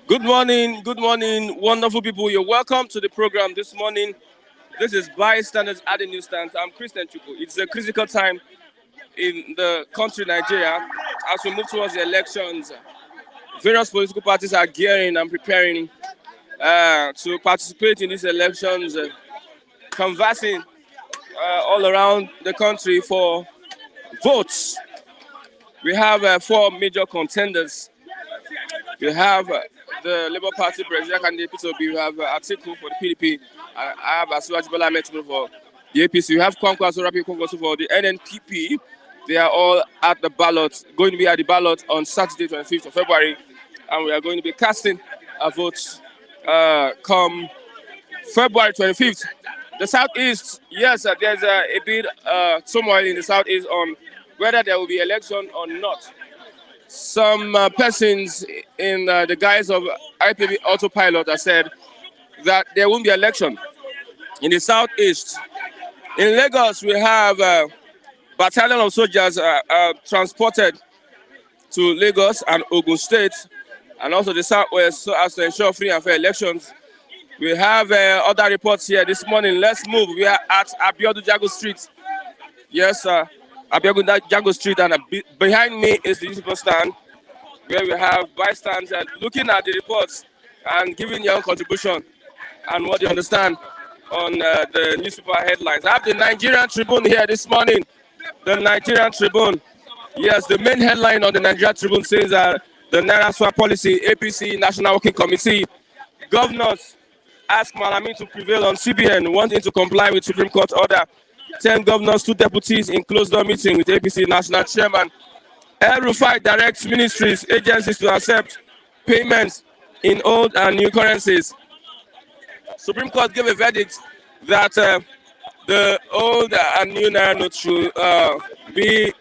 Good morning, wonderful people. You're welcome to the program this morning. This is Bystanders at the Newsstand. I'm Christian Chuku. It's a critical time in the country, Nigeria, as we move towards the elections. Various political parties are gearing and preparing to participate in these elections, conversing all around the country for votes. We have 4 major contenders. We have the Labour Party presidential candidate PTOB. We have Atiku for the PDP. I have Malami for the APC. We have Kwankwaso for the NNPP. They are all at the ballot, going to be at the ballot on Saturday, 25th of February. And we are going to be casting a vote come February 25th. The Southeast, yes, there's a bit turmoil in the Southeast on whether there will be election or not. Some persons in the guise of IPB autopilot have said that there won't be election in the Southeast. In Lagos, we have a battalion of soldiers transported to Lagos and Ogun State, and also the Southwest, so as to ensure free and fair elections. We have other reports here this morning. Let's move. We are at Abiodun Jago Street. Yes, Abiodun Jago Street, and behind me is the newspaper stand, where we have bystanders looking at the reports and giving their own contribution and what they understand on the newspaper headlines. I have the Nigerian Tribune here this morning. The Nigerian Tribune. Yes, the main headline on the Nigerian Tribune says the Naira swap policy, APC National Working Committee. Governors ask Malami to prevail on CBN, wanting to comply with Supreme Court order. 10 governors, 2 deputies in closed-door meeting with APC National Chairman. El-Rufai directs ministries, agencies to accept payments in old and new currencies. Supreme Court gave a verdict that the old and new Naira notes should be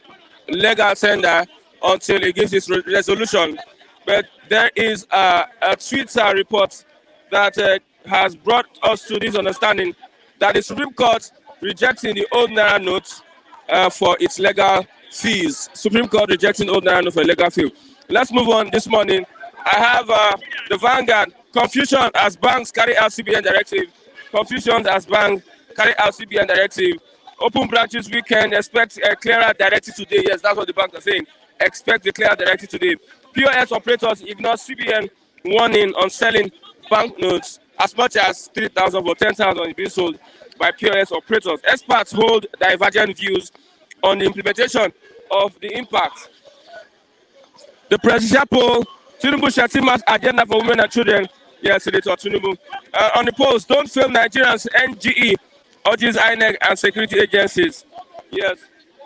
legal tender until it gives its resolution. But there is a Twitter report that has brought us to this understanding that the Supreme Court rejecting the old Naira notes for its legal fees. Supreme Court rejecting old Naira notes for legal fees. Let's move on this morning. I have the Vanguard. Confusion as banks carry out CBN directive. Confusion as banks carry out CBN directive. Open branches weekend. Expect a clearer directive today. Yes, that's what the banks are saying. Expect a clearer directive today. POS operators ignore CBN warning on selling banknotes. As much as 3,000 for 10,000 is being sold by POS operators. Experts hold divergent views on the implementation of the impact. The presidential poll, Tinubu Shetima's agenda for women and children. Yes, Senator Tinubu. On the post, don't fail Nigerians, NGE, urges INEC and security agencies. Yes,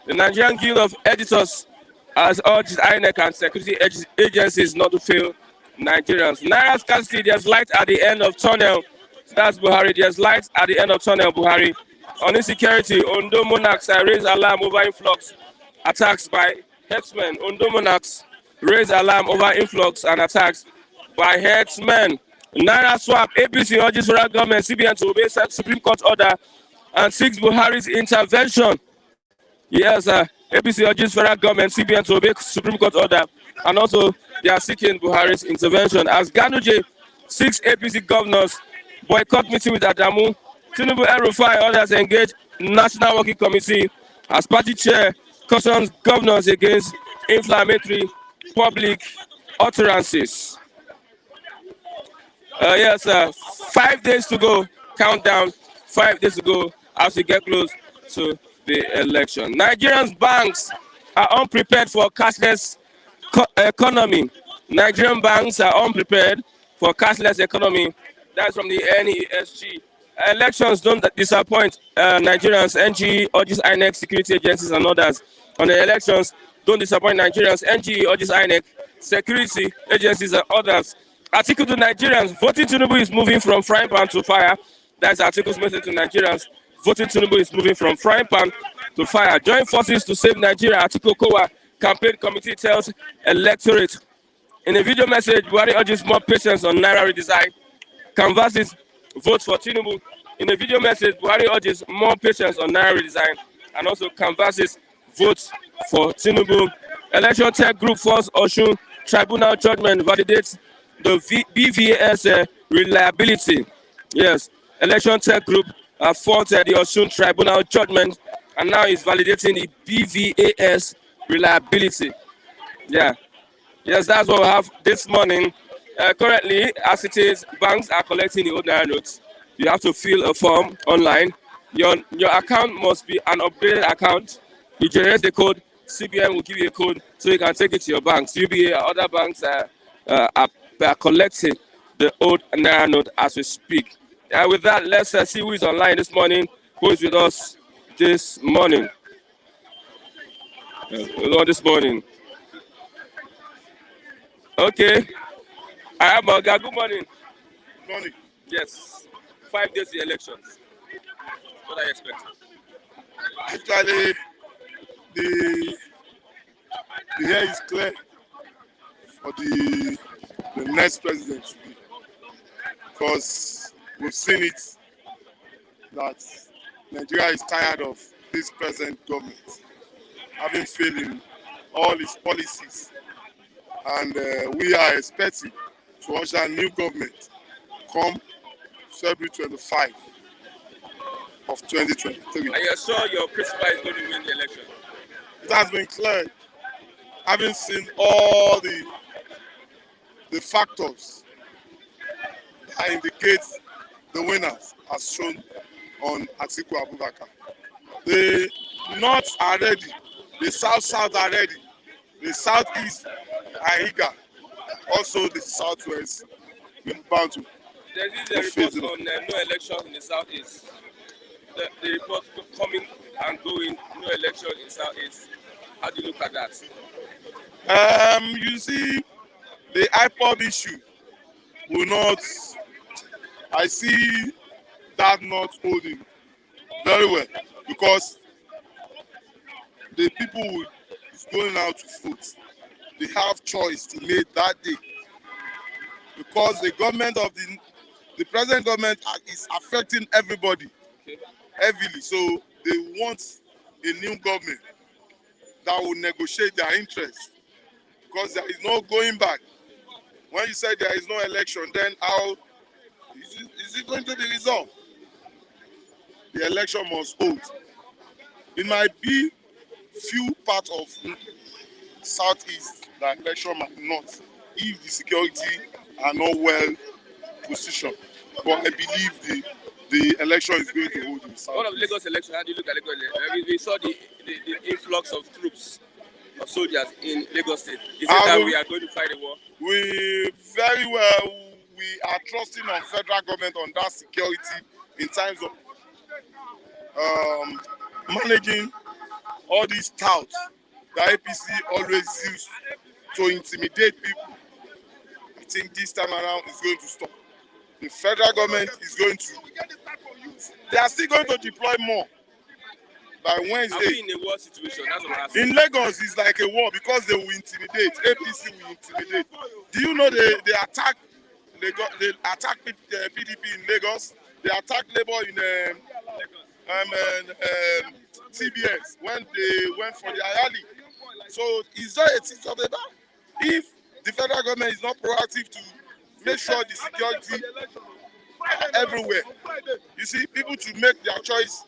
the Nigerian Guild of Editors has urged INEC and security agencies not to fail Nigerians. Naira's scarcity, there's light at the end of tunnel. That's Buhari. There's light at the end of tunnel, Buhari. On insecurity, Ondo monarchs raise alarm over influx attacks by herdsmen. Ondo monarchs raise alarm over influx and attacks by herdsmen. Naira swap, APC urges federal government, CBN to obey Supreme Court order and seeks Buhari's intervention. Yes, APC urges federal government, CBN to obey Supreme Court order, and also they are seeking Buhari's intervention. As Ganduje seeks APC governors boycott meeting with Adamu, Tinubu El-Rufai others engage National Working Committee as party chair cautions governors against inflammatory public utterances. Yes, 5 days to go, countdown, 5 days to go as we get close to the election. Nigerian banks are unprepared for cashless economy. Nigerian banks are unprepared for cashless economy. That's from the NESG. Elections don't disappoint Nigerians. NGE urges INEC, security agencies and others. On the elections, don't disappoint Nigerians. NGE urges INEC, security agencies and others. Article to Nigerians, voting Tinubu is moving from frying pan to fire. That's Article's message to Nigerians. Voting Tinubu is moving from frying pan to fire. Join forces to save Nigeria. Article COA campaign committee tells electorate. In a video message, Buhari urges more patience on Naira redesign. Canvasses vote for Tinubu. In a video message, Buhari urges more patience on Naira redesign and also canvasses votes for Tinubu. Election tech group force Osun Tribunal judgment validates the BVAS reliability. Yes, Election Tech Group faulted the Osun Tribunal judgment and now is validating the BVAS reliability. Yeah. Yes, that's what we have this morning. Currently, as it is, banks are collecting the old Naira notes. You have to fill a form online. Your account must be an updated account. You generate the code. CBN will give you a code so you can take it to your banks. UBA and other banks are collecting the old Naira note as we speak. With that, let's see who is online this morning, who is with us this morning. This morning. Okay. I have Morgan. Good morning. Good morning. Yes. 5 days to the elections. What are you expecting? Actually, the air is clear for the next president to be, because we've seen it that Nigeria is tired of this present government having failed in all its policies, and we are expecting to usher a new government come February 25 of 2023. Are you sure your principal is going to win the election? It has been cleared. Having seen all the factors that indicate the winners as shown on Atiku Abubakar. The North are ready, the South are ready, the Southeast are eager, also the Southwest we are bound to. There is a report on no election in the Southeast. The report coming and going, no election in the Southeast. How do you look at that? You see, the IPOB issue will not, I see that not holding very well, because the people who is going out to vote, they have choice to make that day, because the government of the present government is affecting everybody heavily, so they want a new government that will negotiate their interests, because there is no going back. When you say there is no election, then how is it going to be resolved? The election must hold. It might be few parts of Southeast that election might not, if the security are not well positioned. But I believe the election is going to hold in Southeast. One of Lagos election, how do you look at Lagos election? We saw the influx of troops, of soldiers in Lagos State. Is it that we are going to fight a war? We are trusting on federal government on that security in terms of managing all these touts that APC always use to intimidate people. I think this time around is going to stop. The federal government is going to, they are still going to deploy more by Wednesday. Are we in a war situation? That's what I'm asking. In Lagos, it's like a war because they will intimidate. APC will intimidate. Do you know they attack PDP in Lagos? They attack Labour in TBS when they went for the rally. So it's just a thing of the back. If the federal government is not proactive to make sure the security everywhere, you see, people to make their choice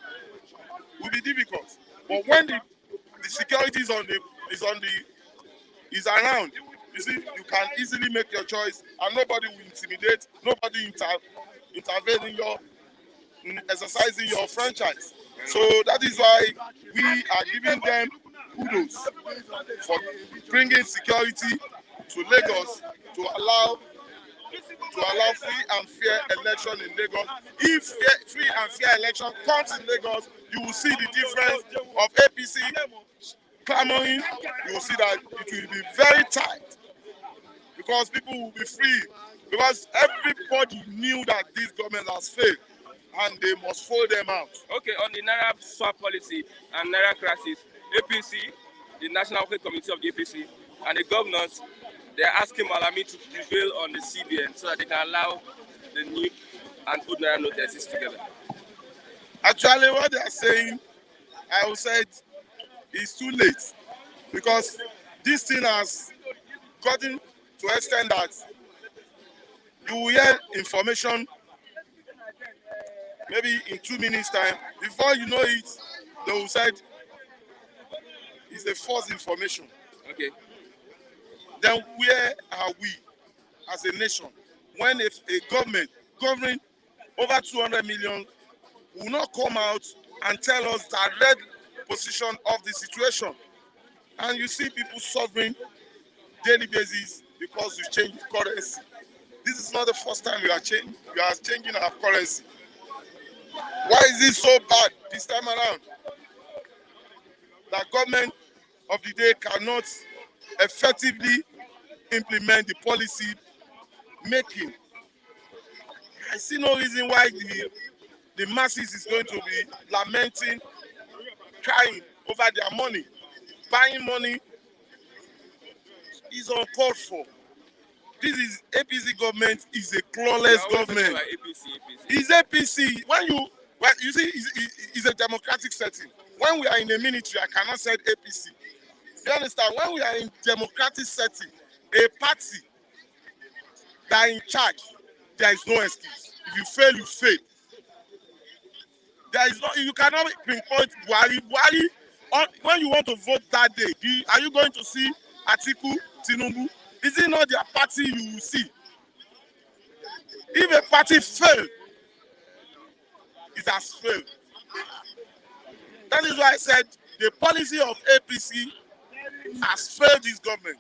will be difficult. But when the security is around, you see, you can easily make your choice, and nobody will intimidate, nobody intervene in exercising your franchise. So that is why we are giving them kudos for bringing security to Lagos to allow free and fair election in Lagos. If free and fair election comes in Lagos, you will see the difference of APC clamoring. You will see that it will be very tight, because people will be free, because everybody knew that this government has failed and they must fold them out. Okay, on the Naira swap policy and Naira crisis, APC, the National Working Committee of the APC, and the governors, they are asking Malami to prevail on the CBN so that they can allow the new and old Naira note to exist together. Actually, what they are saying, I would say it's too late, because this thing has gotten to an extent that you will hear information maybe in 2 minutes time. Before you know it, they will say it's a false information. Okay. Then where are we as a nation when if a government governing over 200 million will not come out and tell us the direct position of the situation? And you see people suffering daily basis because we change currency. This is not the first time we are changing our currency. Why is it so bad this time around? The government of the day cannot effectively implement the policy making. I see no reason why the masses is going to be lamenting, crying over their money. Buying money is uncalled for. This is APC government is a clawless government. It's APC. When you see, it's a democratic setting. When we are in a military, I cannot say APC. You understand? When we are in democratic setting, a party that are in charge, there is no excuse. If you fail, you fail. There is no. You cannot pinpoint Buhari. When you want to vote that day, are you going to see Atiku, Tinubu? Is it not their party you will see? If a party fails, it has failed. That is why I said the policy of APC has failed this government,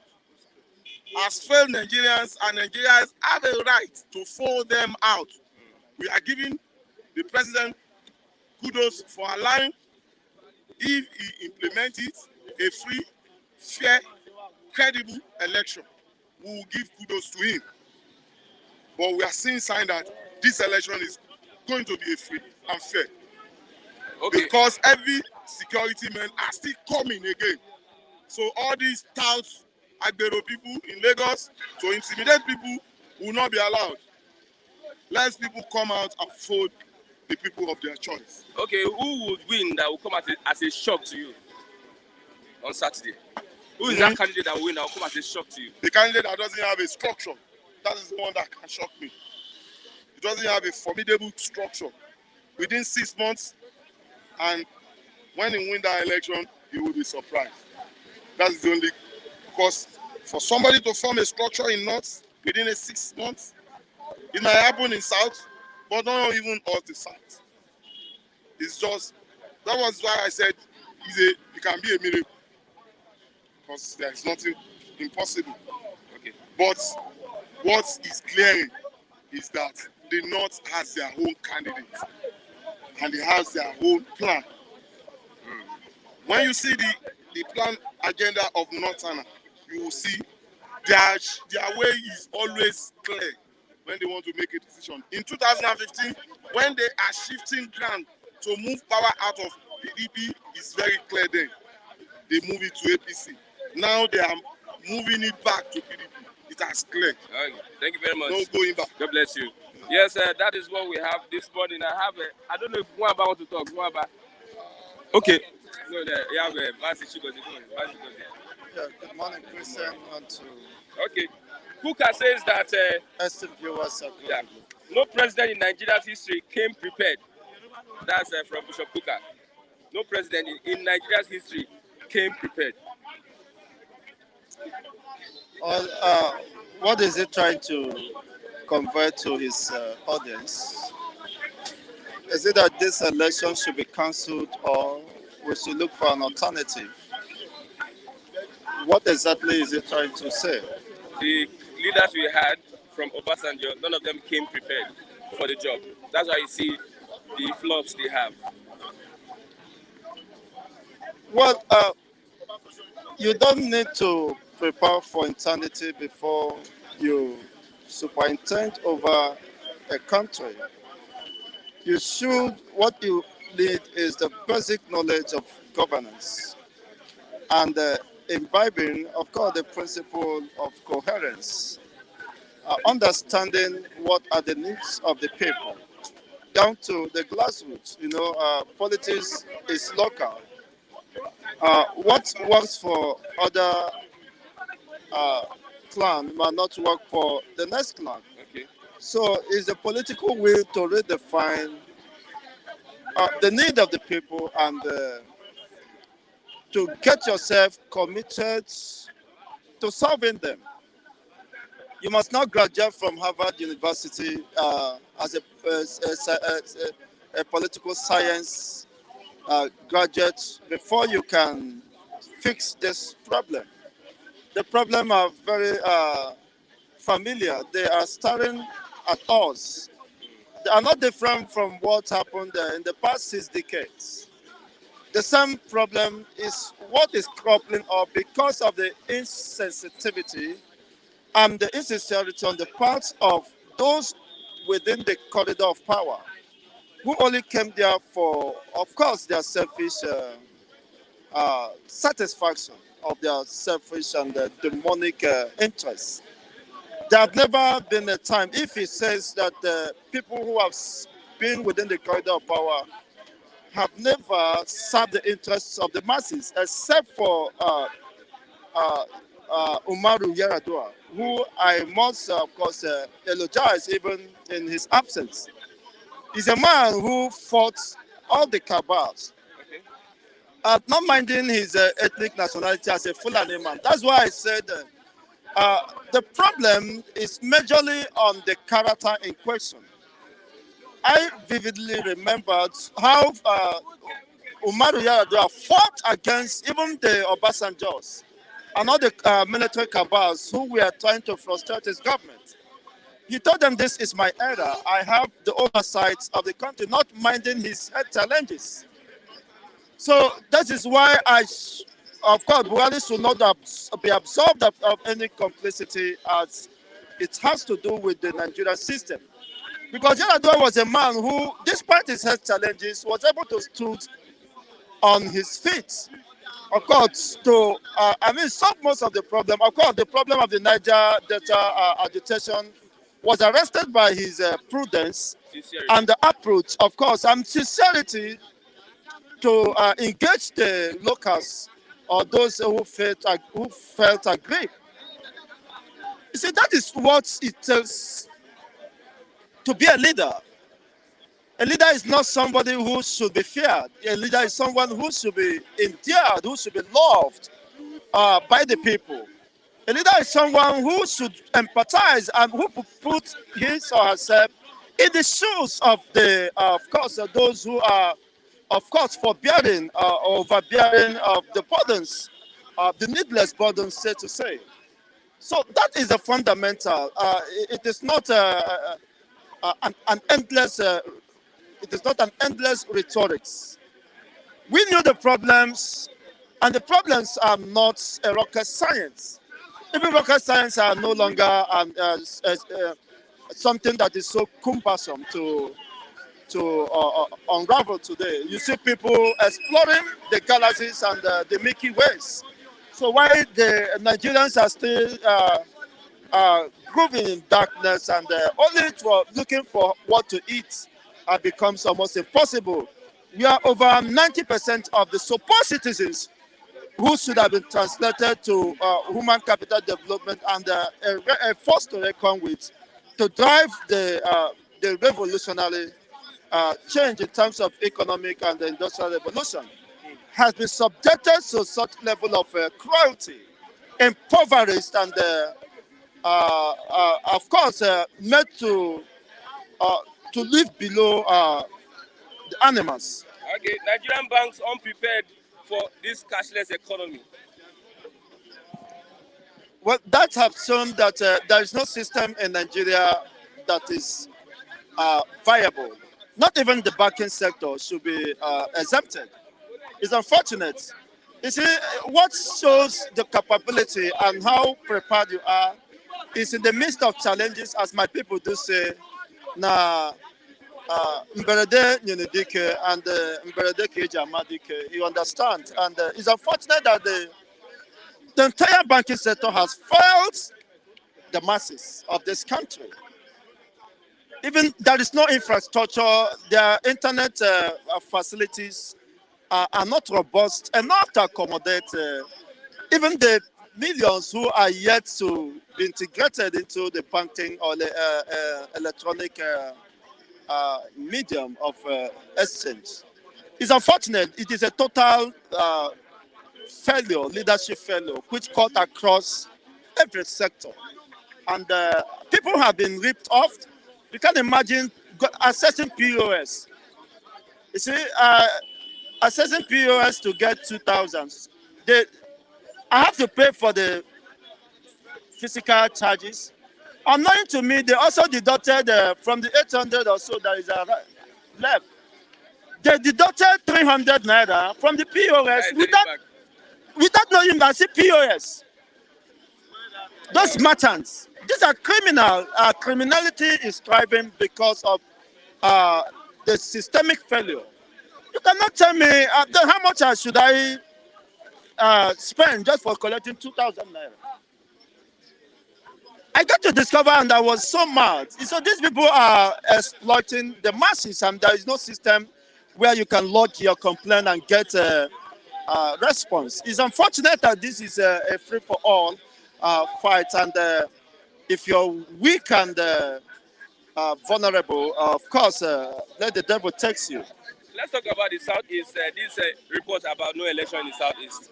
has failed Nigerians, and Nigerians have a right to fold them out. We are giving the president kudos for allowing, if he implements it, a free, fair, credible election. We will give kudos to him. But we are seeing signs that this election is going to be a free and fair. Okay. Because every security men are still coming again. So all these touts, Agbero people in Lagos to intimidate people will not be allowed. Let people come out and vote the people of their choice. Okay, who would win that will come as a shock to you on Saturday? Who is that candidate that will win that will come as a shock to you? The candidate that doesn't have a structure. That is the one that can shock me. It doesn't have a formidable structure. Within 6 months, and when he win that election, he will be surprised. That's the only, because for somebody to form a structure in North within 6 months, it might happen in South, but not even all the South. It's just, that was why I said it can be a miracle, because there is nothing impossible. Okay. But what is clear is that the North has their own candidate and they have their own plan. When you see the plan agenda of Northern, you will see their way is always clear when they want to make a decision. In 2015, when they are shifting ground to move power out of PDP, it's very clear then. They move it to APC. Now they are moving it back to PDP. It has cleared. Thank you very much. No going back. God bless you. Yes, that is what we have this morning. I don't know if Mwaba want to talk. Mwaba. Okay. No, you have a Basi Chigozi. Yeah, good morning, Christian. Okay. Kuka says that esteemed viewers are yeah, no president in Nigeria's history came prepared. That's from Bishop Kuka. No president in Nigeria's history came prepared. Well, what is he trying to convey to his audience? Is it that this election should be cancelled or we should look for an alternative? What exactly is he trying to say? The leaders we had from Obasanjo, none of them came prepared for the job. That's why you see the flops they have. Well, you don't need to prepare for eternity before you superintend over a country. What you need is the basic knowledge of governance and imbibing, of course, the principle of coherence, understanding what are the needs of the people, down to the grassroots. Politics is local. What works for other clan might not work for the next clan. Okay. So it's the political will to redefine the need of the people and to get yourself committed to solving them. You must not graduate from Harvard University as a political science graduate before you can fix this problem. The problem are very familiar. They are staring at us. They are not different from what happened in the past 6 decades. The same problem is what is cropping up because of the insensitivity and the insincerity on the part of those within the corridor of power who only came there for, of course, their selfish satisfaction of their selfish and demonic interests. There have never been a time, if he says that the people who have been within the corridor of power have never served the interests of the masses, except for Umaru Yaradua, who I must, of course, elogize even in his absence. He's a man who fought all the cabals, not minding his ethnic nationality as a Fulani man. That's why I said the problem is majorly on the character in question. I vividly remembered how Umaru Yaradua fought against even the Obasanjos and all the military cabals who were trying to frustrate his government. He told them, this is my era. I have the oversight of the country, not minding his challenges. So that is why of course, Buhari should not be absolved of any complicity as it has to do with the Nigerian system. Because Yaradua was a man who, despite his health challenges, was able to stood on his feet. Of course, to solve most of the problem. Of course, the problem of the Niger Delta agitation was arrested by his prudence and the approach, of course, and sincerity to engage the locals or those who felt aggrieved. You see, that is what it takes to be a leader. A leader is not somebody who should be feared. A leader is someone who should be endeared, who should be loved by the people. A leader is someone who should empathize and who put his or herself in the shoes of those who are, of course, forbearing or overbearing of the burdens, the needless burdens, so to say. So that is the fundamental. It is not an endless. It is not an endless rhetorics. We knew the problems, and the problems are not a rocket science. Even rocket science are no longer something that is so cumbersome to unravel today. You see people exploring the galaxies and the Milky Ways. So why the Nigerians are still grooving in darkness and only looking for what to eat becomes almost impossible. We are over 90% of the supposed citizens who should have been translated to human capital development and a force to reckon with to drive the revolutionary change in terms of economic and industrial revolution, has been subjected to such level of cruelty, impoverished, and of course made to live below the animals. Okay, Nigerian banks unprepared for this cashless economy. Well, that has shown that there is no system in Nigeria that is viable. Not even the banking sector should be exempted. It's unfortunate. You see, what shows the capability and how prepared you are is in the midst of challenges, as my people do say, na mberede nyenedike and mberede keji amadike. You understand? And it's unfortunate that the entire banking sector has failed the masses of this country. Even there is no infrastructure, their internet facilities are not robust enough to accommodate even the millions who are yet to be integrated into the banking or the electronic medium of exchange. It's unfortunate. It is a total failure, leadership failure, which cut across every sector. And people have been ripped off. You can imagine accessing POS. You see, accessing POS to get 2,000. I have to pay for the physical charges. Unknown to me, they also deducted from the 800 or so that is left. They deducted 300 Naira from the POS without knowing that it's POS. Those merchants, these are criminal. Criminality is thriving because of the systemic failure. You cannot tell me how much should I spend just for collecting 2,000 Naira. I got to discover, and I was so mad. So these people are exploiting the masses, and there is no system where you can lodge your complaint and get a response. It's unfortunate that this is a free-for-all fight, and if you're weak and vulnerable, of course, let the devil take you. Let's talk about the Southeast. This report about no election in the Southeast.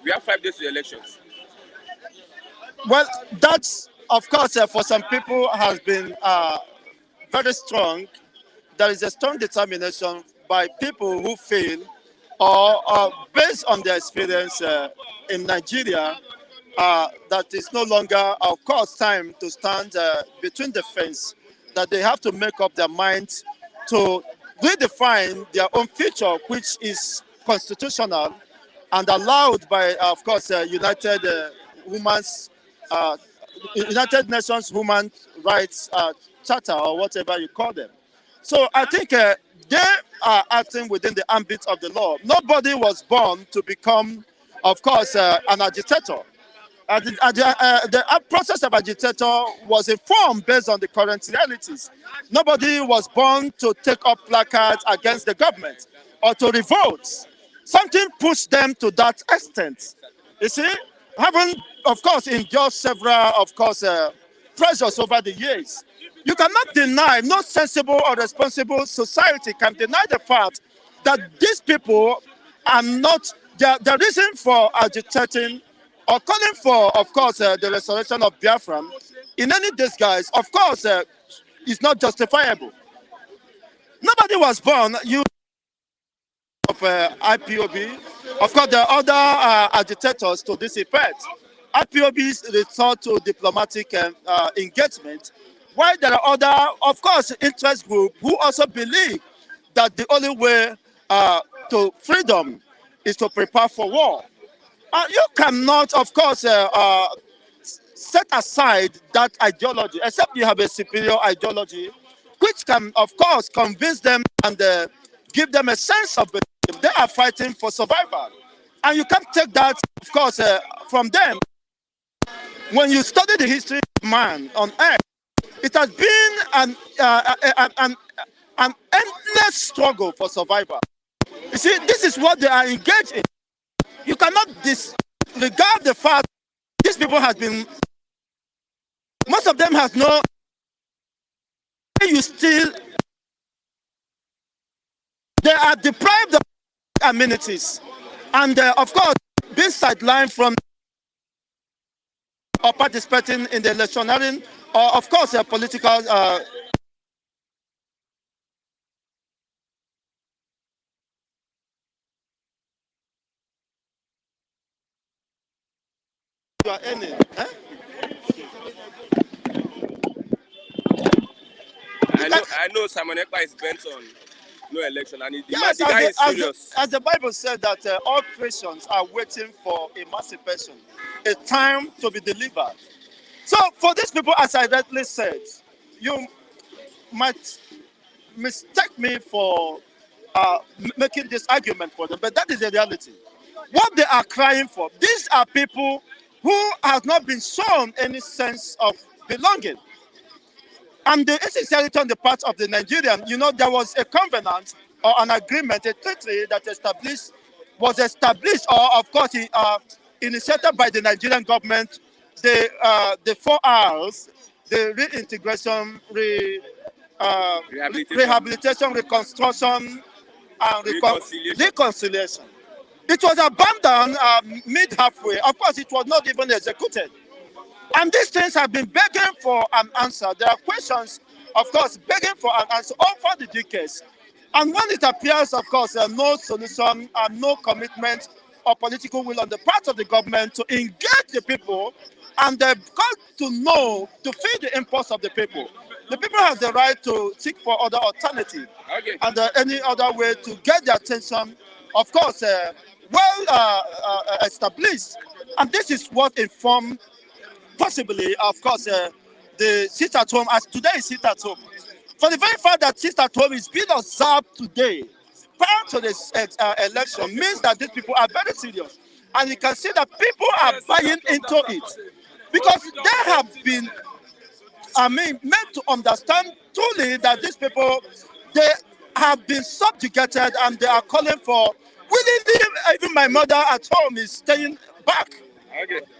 We have 5 days to elections. Well, that's, of course, for some people has been very strong. There is a strong determination by people who feel, or based on their experience in Nigeria, that it's no longer, of course, time to stand between the fence, that they have to make up their minds to redefine their own future, which is constitutional and allowed by, of course, United Nations Human Rights Charter, or whatever you call them. So I think they are acting within the ambit of the law. Nobody was born to become, of course, an agitator. The process of agitator was informed based on the current realities. Nobody was born to take up placards against the government or to revolt. Something pushed them to that extent. You see, having, of course, endured several, of course, pressures over the years, you cannot deny, no sensible or responsible society can deny the fact that these people are not, the reason for agitating or calling for, of course, the restoration of Biafra in any disguise, of course, is not justifiable. Nobody was born, of IPOB. Of course, there are other agitators to this effect. IPOBs resort to diplomatic engagement, while there are other, of course, interest groups who also believe that the only way to freedom is to prepare for war. You cannot, of course, set aside that ideology, except you have a superior ideology, which can, of course, convince them and give them a sense of belief. They are fighting for survival. And you can't take that, of course, from them. When you study the history of man on earth, it has been an endless struggle for survival. You see, this is what they are engaged in. You cannot disregard the fact these people have been, most of them have no, you still, they are deprived of amenities. And of course, being sidelined from or participating in the electioneering or, of course, political you are earning. Eh? I know Simon Ekpa is bent on no election, and Yes, the guy is serious. as the Bible said that all Christians are waiting for emancipation, a time to be delivered. So for these people, as I rightly said, you might mistake me for making this argument for them, but that is the reality. What they are crying for, these are people who have not been shown any sense of belonging. And the insincerity on the part of the Nigerian, there was a covenant or an agreement, a treaty that was established, or of course, initiated by the Nigerian government the 4 R's, the reintegration, rehabilitation, reconstruction, and reconciliation. It was abandoned mid-halfway. Of course, it was not even executed. And these things have been begging for an answer. There are questions, of course, begging for an answer over the decades. And when it appears, of course, no solution and no commitment or political will on the part of the government to engage the people, and they've got to know, to feel the impulse of the people. The people have the right to seek for other alternative and any other way to get their attention, of course, established. And this is what informed, possibly, of course, the sit at home, as today is sit at home. For the very fact that sit at home is being observed today, prior to this election, means that these people are very serious. And you can see that people are buying into it. Because they have been, made to understand truly that these people, they have been subjugated and they are calling for, willingly, even my mother at home is staying back.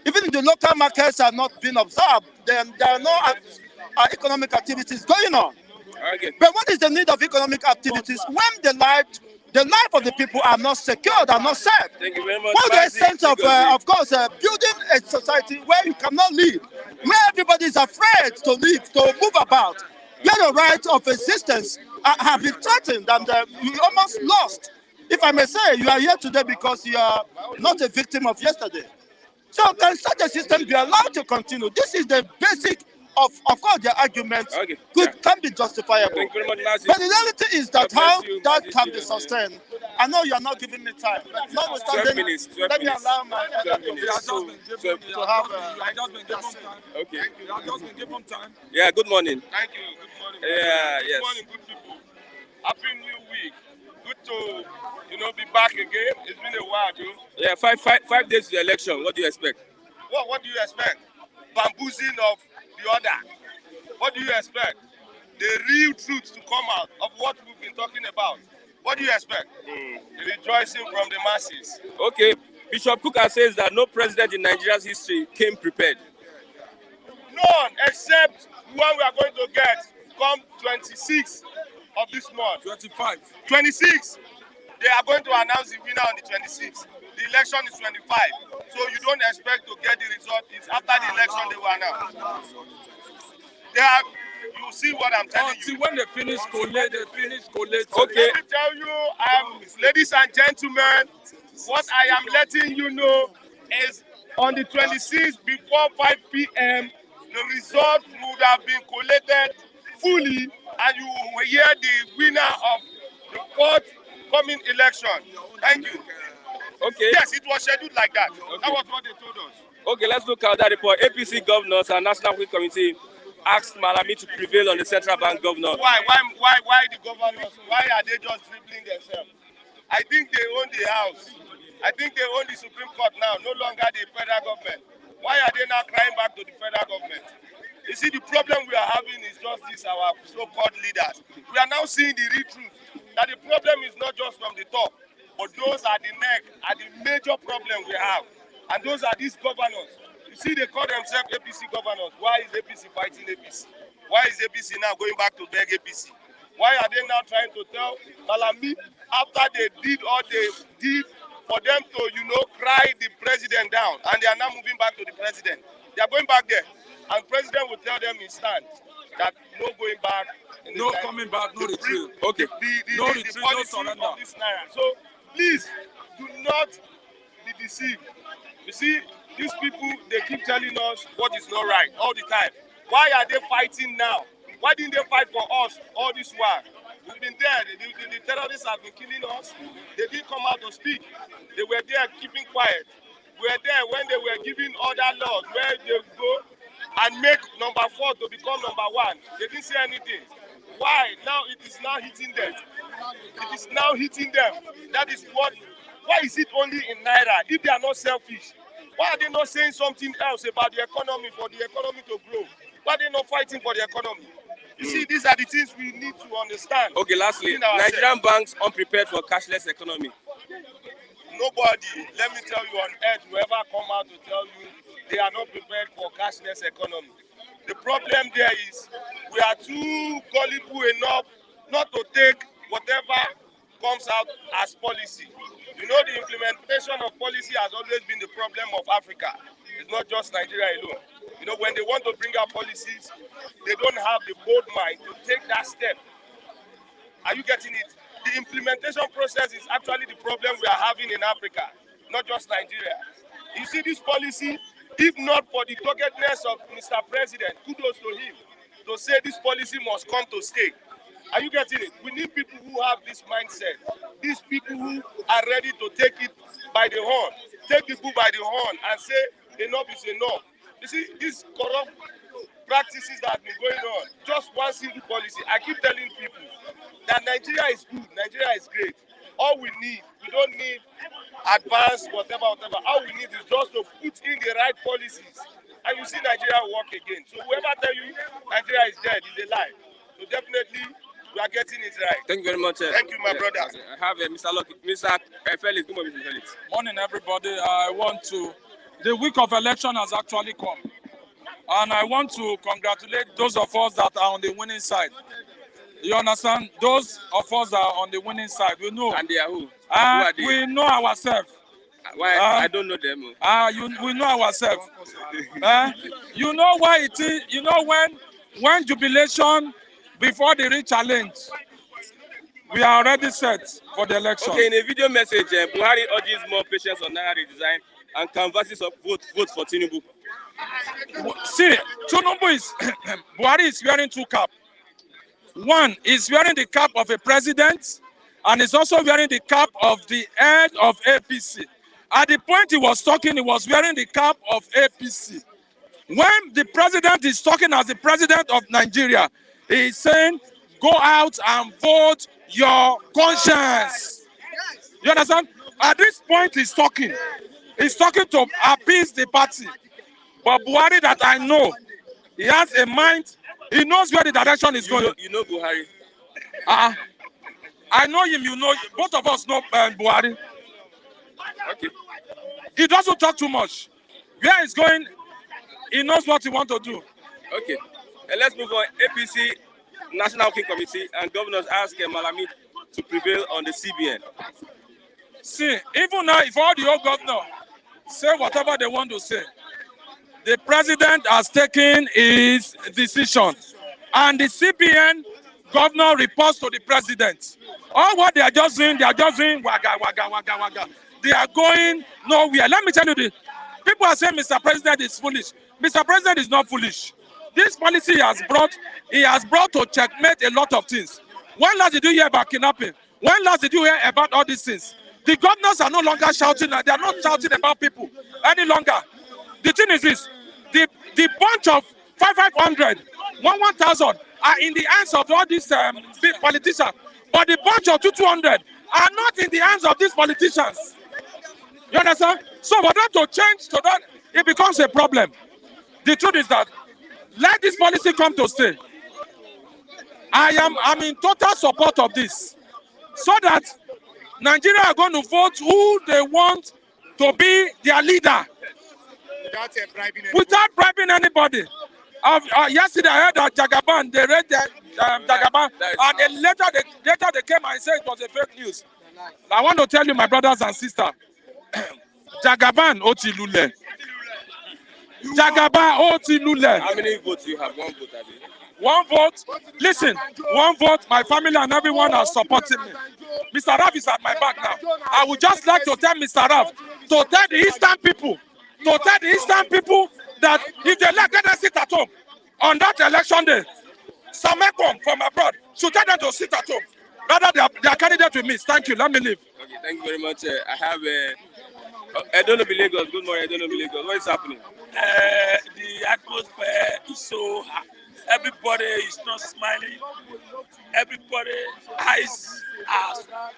Even the local markets are not being observed, then there are no economic activities going on. But what is the need of economic activities when the life of the people are not secured, are not safe? Thank you very much. What the sense of course, building a society where you cannot live, where everybody is afraid to live, to move about, where the right of existence have been threatened and you almost lost. If I may say, you are here today because you are not a victim of yesterday. So can such a system be allowed to continue? This is the basic of course, the argument can be justifiable. But the reality is that how that can be sustained. I know you are not giving me time. Notwithstanding, 12 minutes. Let me allow my elder to have okay. Yeah, good morning. Thank you. Good morning. Yeah, yes. Good morning, good people. Happy New Week. Good to be back again. It's been a while, dude. Yeah, five days to the election. What do you expect? What do you expect? Bamboozling of the order. What do you expect? The real truth to come out of what we've been talking about. What do you expect? The rejoicing from the masses. Okay, Bishop Kuka says that no president in Nigeria's history came prepared. None, except one we are going to get come 26th of this month. 26. They are going to announce the winner on the 26th. The election is 25. So you don't expect to get the result. It's after the election they will announce. You see what I'm telling you. When they finish collate, Okay. Let me tell you, ladies and gentlemen, what I am letting you know is on the 26th before 5 p.m., the result would have been collated fully and you will hear the winner of the forthcoming election. Thank you. Okay. Yes, it was scheduled like that. Okay. That was what they told us. Okay, let's look at that report. Apc Governors and National Working Committee asked Malami to prevail on the central bank governor. Why the governors? Why are they just dribbling themselves? I think they own the house. I think they own the Supreme Court now, no longer the federal government. Why are they now crying back to the federal government? You see, the problem we are having is just this, our so-called leaders. We are now seeing the real truth, that the problem is not just from the top, but those are the neck, are the major problem we have. And those are these governors. You see, they call themselves APC governors. Why is APC fighting APC? Why is APC now going back to beg APC? Why are they now trying to tell Malami, after they did all they did for them to, cry the president down, and they are now moving back to the president. They are going back there, and the president will tell them in stand that no going back. No coming back, no retreat. Okay. No the retreat, no policy surrender. of this Naira. So please do not be deceived. You see, these people, they keep telling us what is not right all the time. Why are they fighting now? Why didn't they fight for us all this while? We've been there. The terrorists have been killing us. They didn't come out to speak. They were there keeping quiet. We were there when they were giving other laws where they go and make number 4 to become number 1. They didn't say anything. Why? Now it is now hitting them. It is now hitting them. That is what. Why is it only in Naira? If they are not selfish, why are they not saying something else about the economy, for the economy to grow? Why are they not fighting for the economy? You see, these are the things we need to understand. Okay, lastly, Nigerian banks unprepared for cashless economy. Nobody, let me tell you on earth, will ever come out to tell you they are not prepared for cashless economy. The problem there is we are too gullible enough not to take whatever comes out as policy. You know, the implementation of policy has always been the problem of Africa. It's not just Nigeria alone. You know, when they want to bring out policies, they don't have the bold mind to take that step. Are you getting it? The implementation process is actually the problem we are having in Africa, not just Nigeria. You see this policy, if not for the doggedness of Mr. President, kudos to him, to say this policy must come to stay. Are you getting it? We need people who have this mindset. These people who are ready to take it by the horn, take the bull by the horn and say enough is enough. You see, these corrupt practices that have been going on, just one single policy. I keep telling people that Nigeria is good, Nigeria is great. All we need, we don't need advanced whatever. All we need is just to put in the right policies. And you see Nigeria work again. So whoever tell you Nigeria is dead is a lie. So definitely we are getting it right. Thank you very much. Thank you, my brother. I have Mr. Lucky, Mr. Felix. Good morning, Mr. Felix. Morning, everybody. The week of election has actually come. And I want to congratulate those of us that are on the winning side. You understand? Those of us that are on the winning side, we know. And they are who? Who are they? We know ourselves. Why? I don't know them. We know ourselves. You know why it is? You know when jubilation before the real challenge, we are already set for the election. Okay, in a video message, Buhari urges more patience on Naira redesign and canvasses of votes for Tinubu. See, Tinubu is Buhari is wearing two caps. One is wearing the cap of a president, and is also wearing the cap of the head of APC. At the point he was talking, he was wearing the cap of APC. When the president is talking as the president of Nigeria, he is saying, go out and vote your conscience. You understand? At this point, he's talking. He's talking to appease the party. But Buhari, that I know, he has a mind. He knows where the direction is going. You know Buhari? I know him, you know him. Both of us know Buhari. Okay. He doesn't talk too much. Where he's going, he knows what he wants to do. Okay. And let's move on. APC National Working Committee and governors ask Malami to prevail on the CBN. See, even now, if all the old governors say whatever they want to say, the president has taken his decision. And the CBN governor reports to the president. All what they are just doing waga. They are going nowhere. Let me tell you this. People are saying Mr. President is foolish. Mr. President is not foolish. This policy he has brought to checkmate a lot of things. When last did you hear about kidnapping? When last did you hear about all these things? The governors are no longer shouting. They are not shouting about people any longer. The thing is this. The bunch of 500, 1,000 are in the hands of all these big politicians. But the bunch of 200 are not in the hands of these politicians. You understand? So for them to change to that, it becomes a problem. The truth is that let this policy come to stay. I'm in total support of this. So that Nigeria are going to vote who they want to be their leader. Without bribing anybody. Yesterday I heard that Jagaban, they read that Jagaban, and later they came and said it was a fake news. I want to tell you, my brothers and sisters, Jagaban Otilule. Jagaban Otilule. How many votes do you have? One vote, Abi? One vote. Listen, one vote. My family and everyone are supporting me. Mr. Raf is at my back now. I would just like to tell Mr. Raf, to tell the Eastern people, that if they let them sit at home on that election day, Samekom from abroad should tell them to sit at home. Rather, they are candidate with me. Thank you. Let me leave. Okay, thank you very much. I have Edonobi Lagos. Good morning, Edonobi Lagos. What is happening? The atmosphere is so hot. Everybody is not smiling. Everybody's eyes are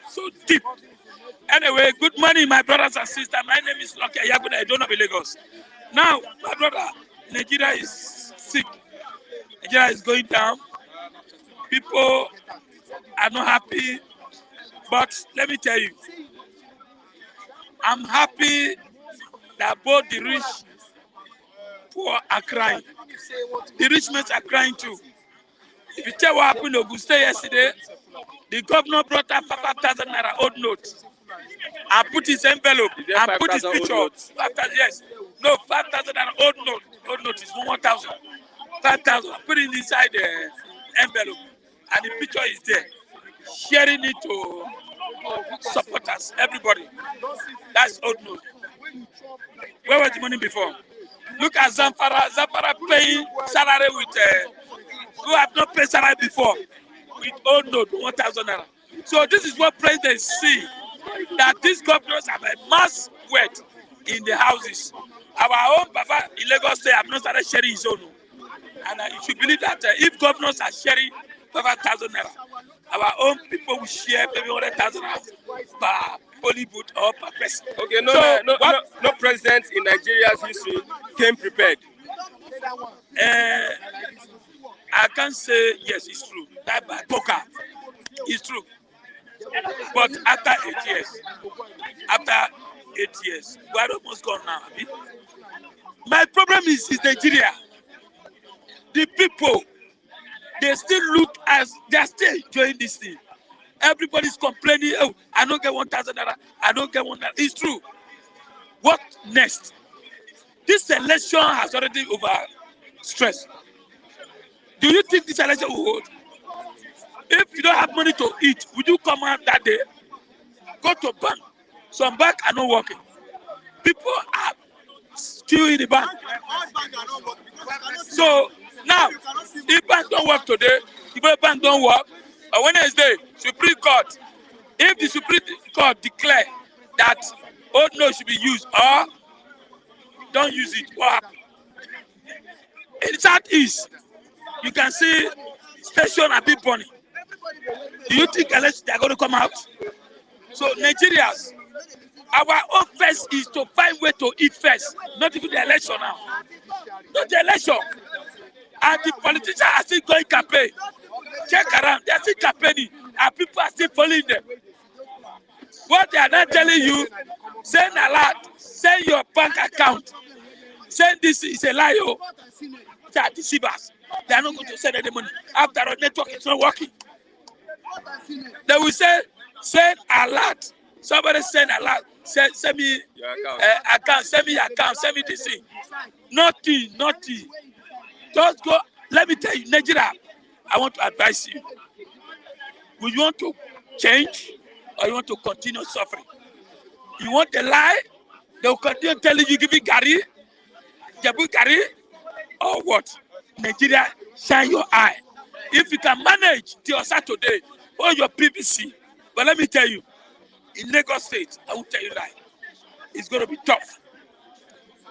so deep. Anyway, good morning, my brothers and sisters. My name is Lucky Ayaguna. I don't know Lagos. Now, my brother, Nigeria is sick. Nigeria is going down. People are not happy. But let me tell you, I'm happy that both the rich poor are crying. The rich men are crying too. If you tell what happened in Ogun State yesterday, the governor brought out 5,000 naira old note and put his envelope and put his picture. 5,000, yes. No, 5,000 naira old note. Old note is 1,000. 5,000. Put it inside the envelope and the picture is there. Sharing it to supporters, everybody. That's old note. Where was the money before? Look at Zamfara. Zamfara paying salary with who have not paid salary before with old note 1,000 naira. So this is what presidents see, that these governors have a mass wealth in the houses. Our own Baba in Lagos State have not started sharing his own. And you should believe that if governors are sharing 5,000 naira, our own people will share maybe 100,000 naira per polling booth or per person. Okay, So no president in Nigeria's history came prepared. I can't say yes, it's true. That by poker, it's true. But after 8 years, we're almost gone now. Abi? My problem is Nigeria. The people, they still look as they are still enjoying this thing. Everybody's complaining, oh, I don't get 1,000 naira, I don't get 1,000. It's true. What next? This election has already overstressed. Do you think this election will hold? If you don't have money to eat, would you come out that day? Go to bank. Some bank are not working. People are still in the bank. So now, if bank don't work today, if bank don't work, on Wednesday, Supreme Court, if the Supreme Court declare that old note should be used or don't use it, what happens? In the Southeast, you can see station and big money. Do you think unless they are going to come out? So Nigerians, our own first is to find way to eat first, not even the election now. Not the election. And the politicians are still going campaign. Check around, they are still campaigning, and people are still following them. What they are not telling you, send a lot, send your bank account, send this is a lie. They are deceivers. They are not going to send any money. After our network is not working, they will say, send a lot. Somebody send a lot. Send me your account. Send me your account. Send me this thing. Nothing. Just go. Let me tell you, Nigeria, I want to advise you. Will you want to change or you want to continue suffering? You want the lie? They will continue telling you, give me Gary, Jabu Gary, or what? Nigeria, shine your eye. If you can manage till Saturday, or your PVC, but let me tell you, in Lagos State, I will tell you lie. It's going to be tough.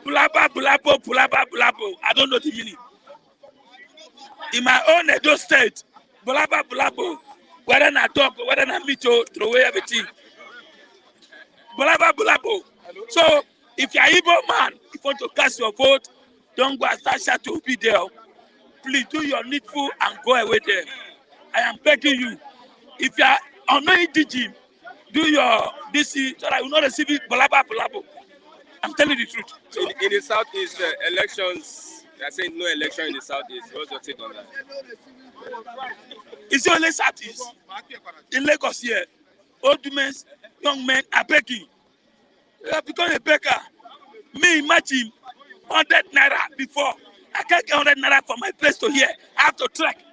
Bulaba, bulabo, bulaba, bulabo. I don't know the meaning. In my own Edo State, bulaba, bulabo. Whether I talk, whether I meet you, throw away everything. Bulaba, bulabo. So, if you're Igbo man, if you want to cast your vote, don't go and start to be there. Please do your needful and go away there. I am begging you. If you are unknowing DG, do your DC so that you will not receive it. Bulaba, bulabo. I'm telling you the truth. In the Southeast, elections, they are saying no election in the Southeast. What's your take on that? It's only Southeast. In Lagos here, old men, young men are begging. They have become a beggar. Me, imagine 100 naira before. I can't get 100 naira from my place to here. I have to trek.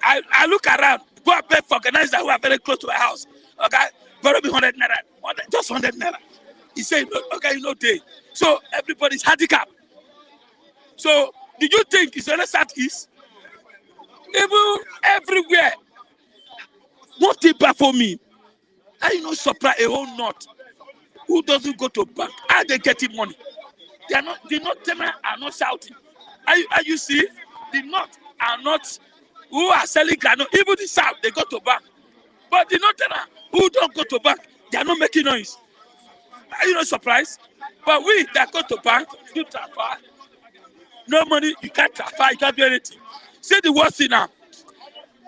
I look around, go and beg for organizers who are very close to my house. Okay, borrow me 100 naira, just 100 naira. He said, okay, you know, day. So everybody's handicapped. So did you think it's only Southeast? Even everywhere. One thing for me, I know supply a whole nut. Who doesn't go to bank? Are they getting money? They are not are not shouting. Are you see? The North are not who are selling granola. Even the South, they go to bank. But the Northern who don't go to bank, they are not making noise. Are you not surprised? But we that go to bank, do transfer, no money, you can't transfer, you can't do anything. See the worst thing now.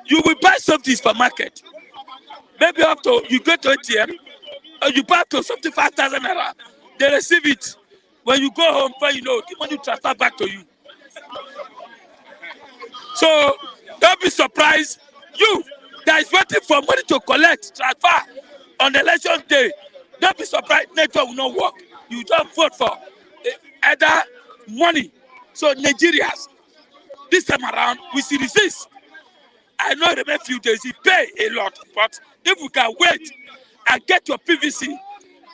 You will buy something for market. Maybe after you go to ATM, or you buy to 75,000 naira, they receive it. When you go home, you know, the money transfer back to you. So don't be surprised. You that is waiting for money to collect, transfer on election day, don't be surprised network will not work. You just vote for either money. So Nigerians, this time around, we see resist. I know in a few days, it pay a lot, but if we can wait and get your PVC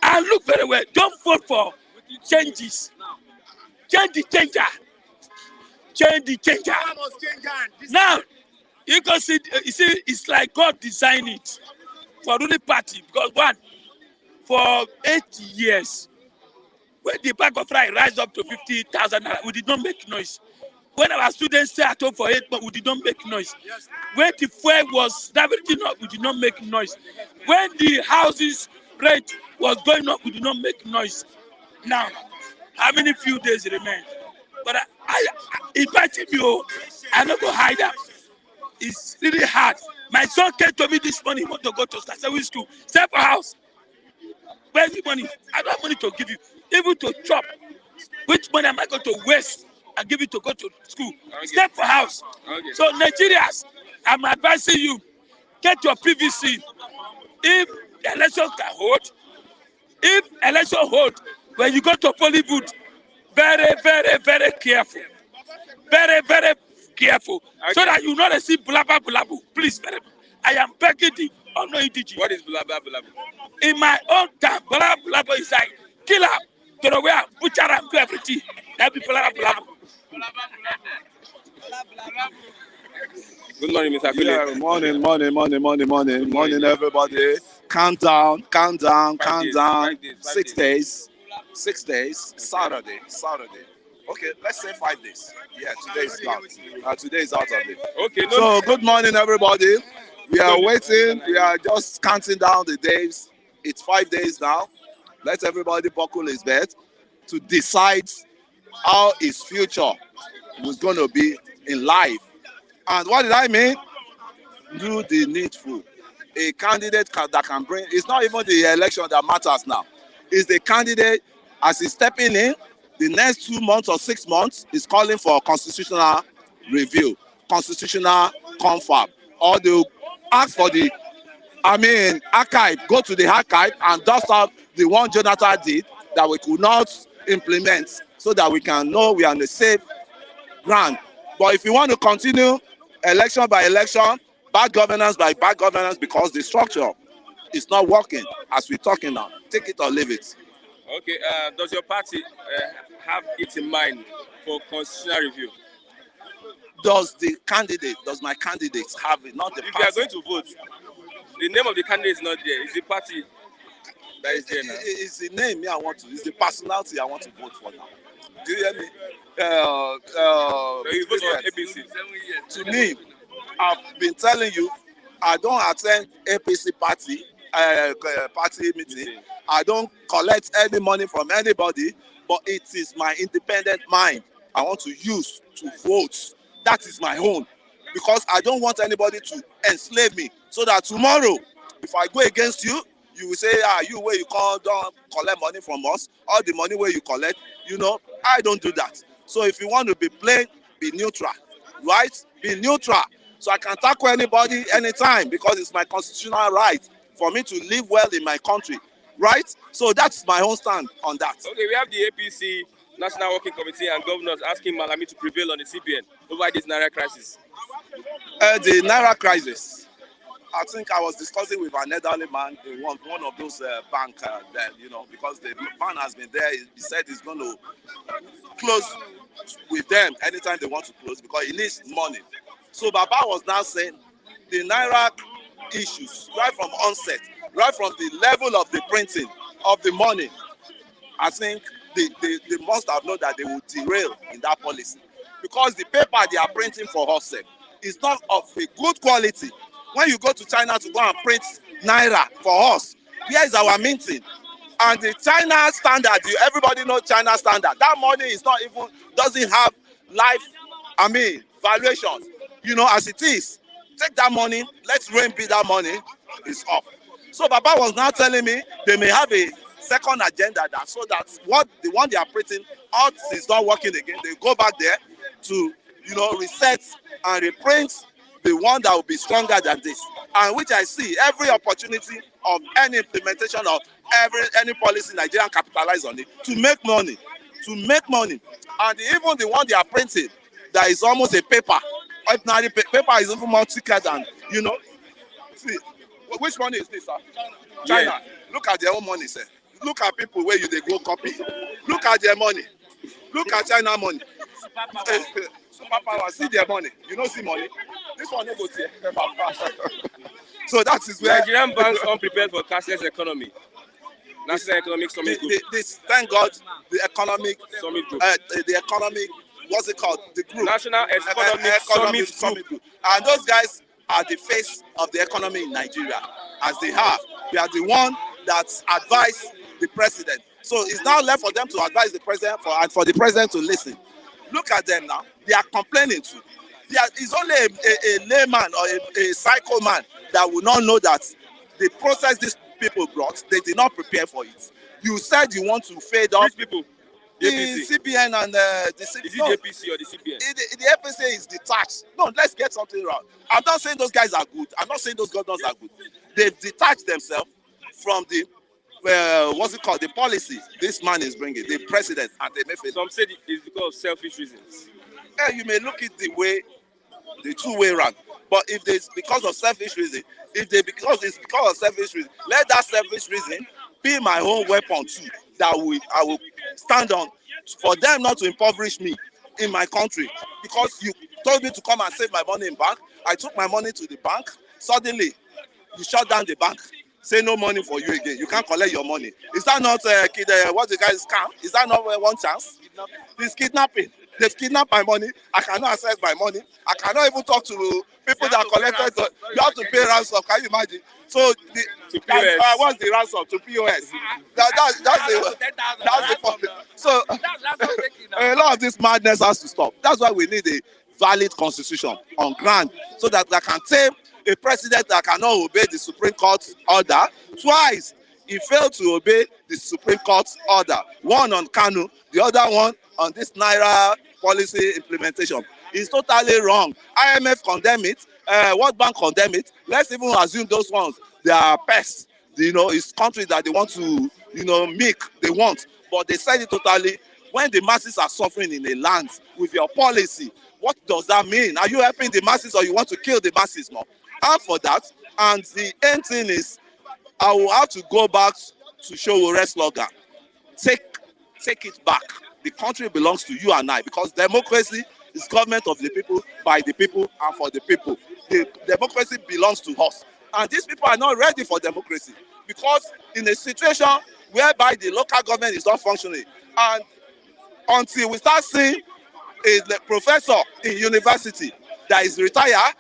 and look very well, don't vote for changes. Change the changer. Change the changer. Now, you can see, it's like God designed it for ruling party. Because one, for 8 years, when the bag of rice rise up to 50,000, we did not make noise. When our students stay at home for 8 months, we did not make noise. When the fuel was everything up, we did not make noise. When the houses rate was going up, we did not make noise. Now, how many few days remain? But I invited you, I'm not going to hide that. It's really hard. My son came to me this morning, he want to go to Sasewi school. Stay for house. Where's the money? I don't have money to give you. Even to chop. Which money am I going to waste and give it to go to school? Okay. Stay for house. Okay. So Nigerians, I'm advising you, get your PVC. If election can hold, when you go to polling booth, very, very, very careful. Very, very careful. Okay. So that you not receive blabba blabba. Please, I am begging you. Oh, no, what is blabba blabba? In my own time, blabba blabba is like killer, throw away, butcher and do everything. That be blabba blabba. Good morning, Mr. Yeah, morning, everybody. Calm down. 6 days. 6 days. Saturday. Okay, let's say 5 days. Yeah, today is out. Today is out of it. Okay. So, good morning, everybody. We are waiting. We are just counting down the days. It's 5 days now. Let everybody buckle his belt to decide how his future was going to be in life. And what did I mean? Do the needful. A candidate that can bring, it's not even the election that matters now. It's the candidate, as he's stepping in, the next 2 months or 6 months, is calling for a constitutional review, constitutional confab. Or they'll ask for the, archive, go to the archive and dust out the one Jonathan did that we could not implement so that we can know we are on the safe ground. But if you want to continue election by election, bad governance by bad governance, because the structure is not working as we're talking now, take it or leave it. Okay, does your party have it in mind for constitutional review? Does my candidate have it, not the if party? If you are going to vote, the name of the candidate is not there. It's the party that is there now. It's the name it's the personality I want to vote for now. Do you hear me? So you vote for APC? To me, I've been telling you, I don't attend APC party meeting. I don't collect any money from anybody, but it is my independent mind I want to use to vote. That is my own, because I don't want anybody to enslave me, so that tomorrow, if I go against you, you will say, you where you don't collect money from us, all the money where you collect, I don't do that. So if you want to be plain, be neutral, right? Be neutral. So I can tackle anybody anytime, because it's my constitutional right for me to live well in my country, right? So that's my own stand on that. Okay, we have the APC National Working Committee and governors asking Malami to prevail on the CBN over this Naira crisis. The Naira crisis, I think I was discussing with an elderly man in one of those banks there, because the man has been there. He said he's going to close with them anytime they want to close, because he needs money. So Baba was now saying the Naira issues, right from onset, right from the level of the printing of the money, I think they must have known that they would derail in that policy, because the paper they are printing for us is not of a good quality. When you go to China to go and print Naira for us, here is our minting. And the China standard, everybody knows China standard. That money is not even, doesn't have valuations, as it is. Take that money, let's rain be that money, it's off. So Baba was now telling me they may have a second agenda that so that what the one they are printing out is not working again. They go back there to reset and reprint the one that will be stronger than this, and which I see every opportunity of any implementation of any policy Nigerian capitalize on it to make money, and even the one they are printing that is almost a paper. Ordinary paper is even more thicker than See, which money is this, sir? China. Yeah. Look at their own money, sir. Look at people where they go copy. Look at their money. Look at China money. Superpower, see their money. You don't see money. This one no go see. So that is where Nigerian banks unprepared for cashless economy. National Economic Summit Group. Thank God, the economic Summit Group. the economic, what's it called? The group. National Economic Summit Group. And those guys are the face of the economy in Nigeria, as they have. They are the one that advise the president. So it's now left for them to advise the president and for the president to listen. Look at them now. They are complaining too. It's only a layman or a psycho man that will not know that the process these people brought, they did not prepare for it. You said you want to fade off. Which people? The APC. CBN and the Is it no, the APC or the CBN? the FSA is detached. No, let's get something wrong. I'm not saying those guys are good. I'm not saying those governors are good. They've detached themselves from the what's it called? The policy this man is bringing, the president, and they may fail. Some say it's because of selfish reasons. Yeah, you may look at the two-way round. But if it's because of selfish reason, because of selfish reason, let that selfish reason be my own weapon too. That I will stand on for them not to impoverish me in my country. Because you told me to come and save my money in bank. I took my money to the bank. Suddenly, you shut down the bank. Say no money for you again. You can't collect your money. Is that not what the guys scam? Is that not one chance? It's kidnapping. They've kidnapped my money. I cannot access my money. I cannot even talk to people that collected. You have to pay ransom. Can you imagine? So what's the ransom to POS? That's the problem. So a lot of this madness has to stop. That's why we need a valid constitution on ground so that I can tame a president that cannot obey the Supreme Court order twice. He failed to obey the Supreme Court order. One on Kanu, the other one on this Naira policy implementation. It's totally wrong. IMF condemn it. World Bank condemn it. Let's even assume those ones, they are pests. It's countries that they want to, make, they want. But they said it totally. When the masses are suffering in a land with your policy, what does that mean? Are you helping the masses or you want to kill the masses more? And for that, and the end thing is, I will have to go back to Showore's slogan. Take it back. The country belongs to you and I, because democracy is government of the people, by the people, and for the people. The democracy belongs to us. And these people are not ready for democracy, because in a situation whereby the local government is not functioning, and until we start seeing a professor in university that is retired,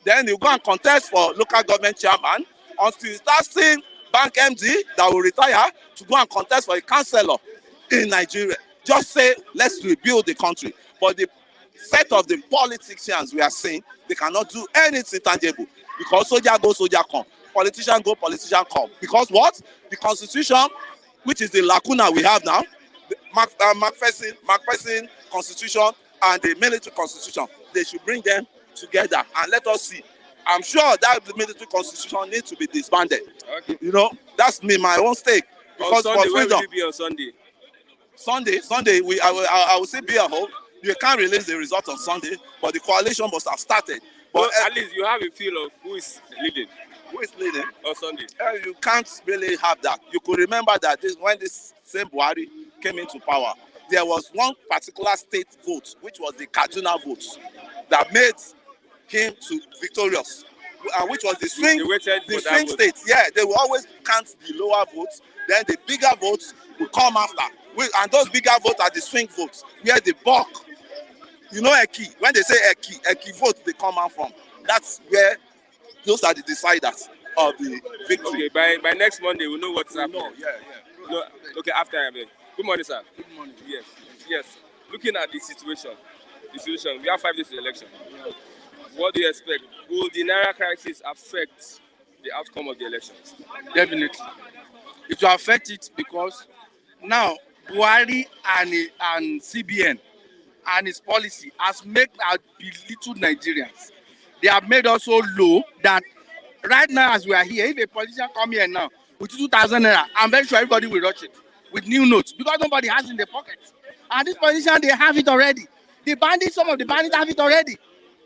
then you go and contest for local government chairman, until you start seeing bank MD that will retire to go and contest for a councillor in Nigeria. Just say, let's rebuild the country. But the set of the politicians we are seeing, they cannot do anything tangible. Because soldier go, soldier come. Politician go, politician come. Because what? The constitution, which is the lacuna we have now, the Macpherson constitution and the military constitution, they should bring them together and let us see. I'm sure that the military constitution needs to be disbanded. Okay. That's my own stake. Because on Sunday, for freedom. where will you be on Sunday? Sunday, I will still be at home. You can't release the result on Sunday, but the coalition must have started. But well, at least you have a feel of who is leading. Who is leading? On Sunday. You can't really have that. You could remember that when this same Buhari came into power, there was one particular state vote, which was the Kaduna vote, that made him to victorious, which was the swing state. Yeah, they will always count the lower votes, then the bigger votes will come after. And those bigger votes are the swing votes, where the bulk, Eki, when they say Eki vote, they come out from. That's where those are the deciders of the victory. Okay, by next Monday, we'll know what's happening. Yeah. No, okay, after I'm there. Good morning, sir. Good morning. Yes. Looking at the situation, we have 5 days to the election. Yeah. What do you expect? Will the Naira crisis affect the outcome of the elections? Definitely. It will affect it because now Buhari and CBN and his policy has made our belittled Nigerians. They have made us so low that right now as we are here, if a politician come here now with 2,000 naira, I'm very sure everybody will rush it with new notes because nobody has in the pocket. And this politician, they have it already. Some of the bandits have it already.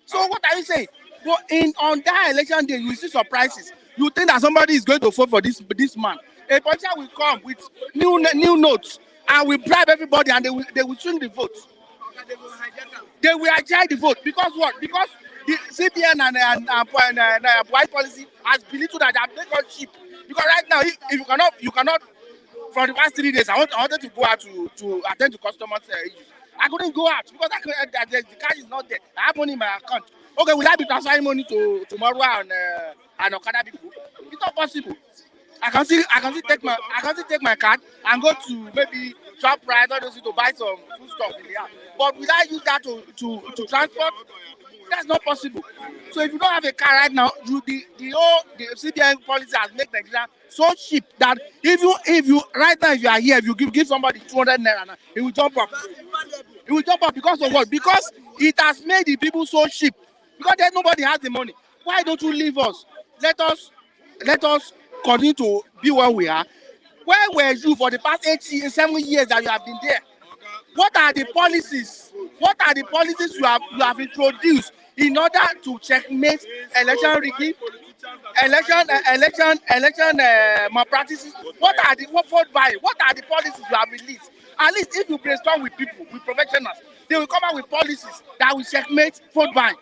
So what are you saying? But on that election day, you will see surprises. You think that somebody is going to vote for this man. A politician will come with new notes and will bribe everybody and they will swing the vote. They will hijack the vote because what? Because the CBN and white policy has belittled that they have made us cheap. Because right now, if you cannot. For the past 3 days, I wanted to go out to attend to customers' issues. I couldn't go out because the cash is not there. I have money in my account. Okay, will I be transferring money to Marwa and Okada people? It's not possible. I can still take my card and go to maybe ShopRite or those to buy some food stuff in the house. But will I use that to transport? That's not possible. So if you don't have a car right now, the CBN policy has made Nigeria so cheap that if you right now if you are here, if you give somebody 200 naira now, it will jump up. It will jump up because of what? Because it has made the people so cheap. Because then nobody has the money. Why don't you leave us? Let us continue to be where we are. Where were you for the past 7 years that you have been there? What are the policies? What are the policies you have introduced in order to checkmate election rigging, election malpractices? What are the vote buying? What are the policies you have released? At least if you brainstorm with people, with professionals, they will come out with policies that will checkmate vote buying.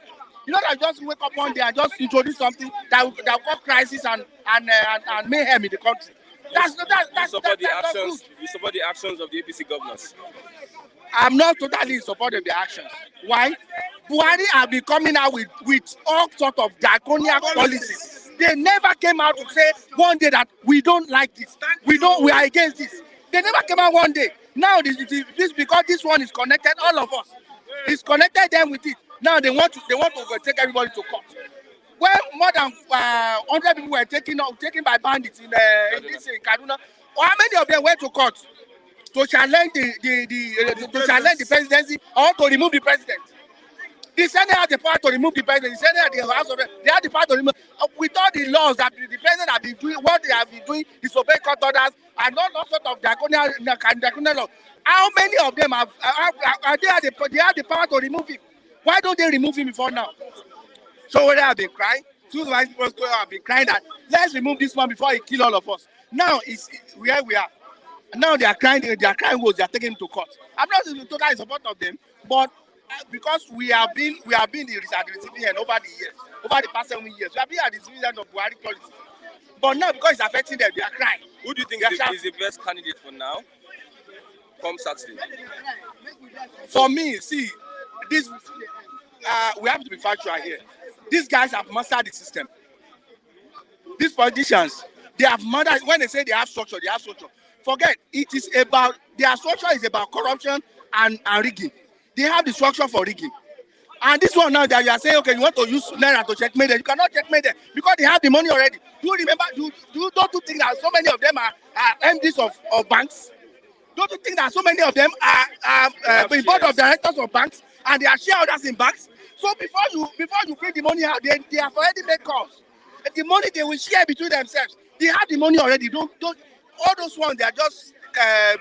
You know that just wake up one day and just introduce something that will cause crisis and mayhem in the country. That's good. You support the actions of the Apc governors. I'm not totally in support of the actions. Why? Buhari have been coming out with all sorts of draconian policies. They never came out to say one day that we don't like this. We are against this. They never came out one day. Now this because this one is connected, all of us. It's connected them with it. Now they want to take everybody to court. When more than 100 people were taken by bandits in Kaduna, how many of them went to court to challenge the presidency or to remove the president? The Senate had the power to remove the president. The Senate had the House of they had the power to remove. With all the laws that the president have been doing, what they have been doing, disobeying court orders, and all sorts of draconian laws. How many of them they had the power to remove him? Why don't they remove him before now? So whether I've been crying, two white people have been crying that let's remove this man before he kill all of us. Now it's where we are. Now they are crying wolves, they are taking him to court. I'm not in total support of them, but because we have been the recipient over the years, over the past 7 years, we have been at the recipient of Buhari policy. But now because it's affecting them, they are crying. Who do you think is the best candidate for now? Come Saturday. For me, see, this we have to be factual here. These guys have mastered the system. These politicians, they have murdered. When they say they have structure, they have structure. Forget, it is about, their structure is about corruption and rigging. They have the structure for rigging. And this one now that you are saying, okay, you want to use Naira to checkmate them. You cannot checkmate them because they have the money already. Do you remember, don't you think that so many of them are MDs of banks? Don't you think that so many of them are the board of directors of banks and they are shareholders in banks? So before you bring the money out, they have already made calls. The money they will share between themselves. They have the money already. Don't all those ones, they are just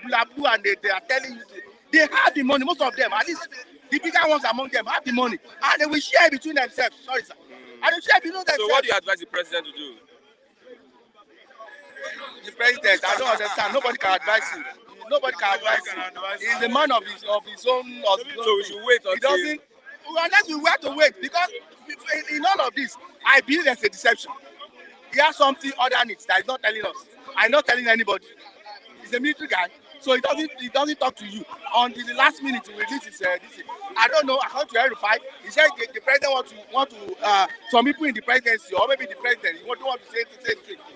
blah blah and they are telling you they have the money. Most of them, at least the bigger ones among them, have the money and they will share between themselves. Sorry, sir. And they share between themselves. So what do you advise the president to do? The president, I don't understand. Nobody can advise him. Nobody can advise him. He's a man of his own. So we should wait until. He doesn't. Unless we have to wait, because in all of this, I believe there's a deception. He has something other than it that he's not telling us. I'm not telling anybody. He's a military guy, so he doesn't talk to you until the last minute to release his this. I don't know. I can't verify. He said the president want to some people in the presidency or maybe the president don't want to say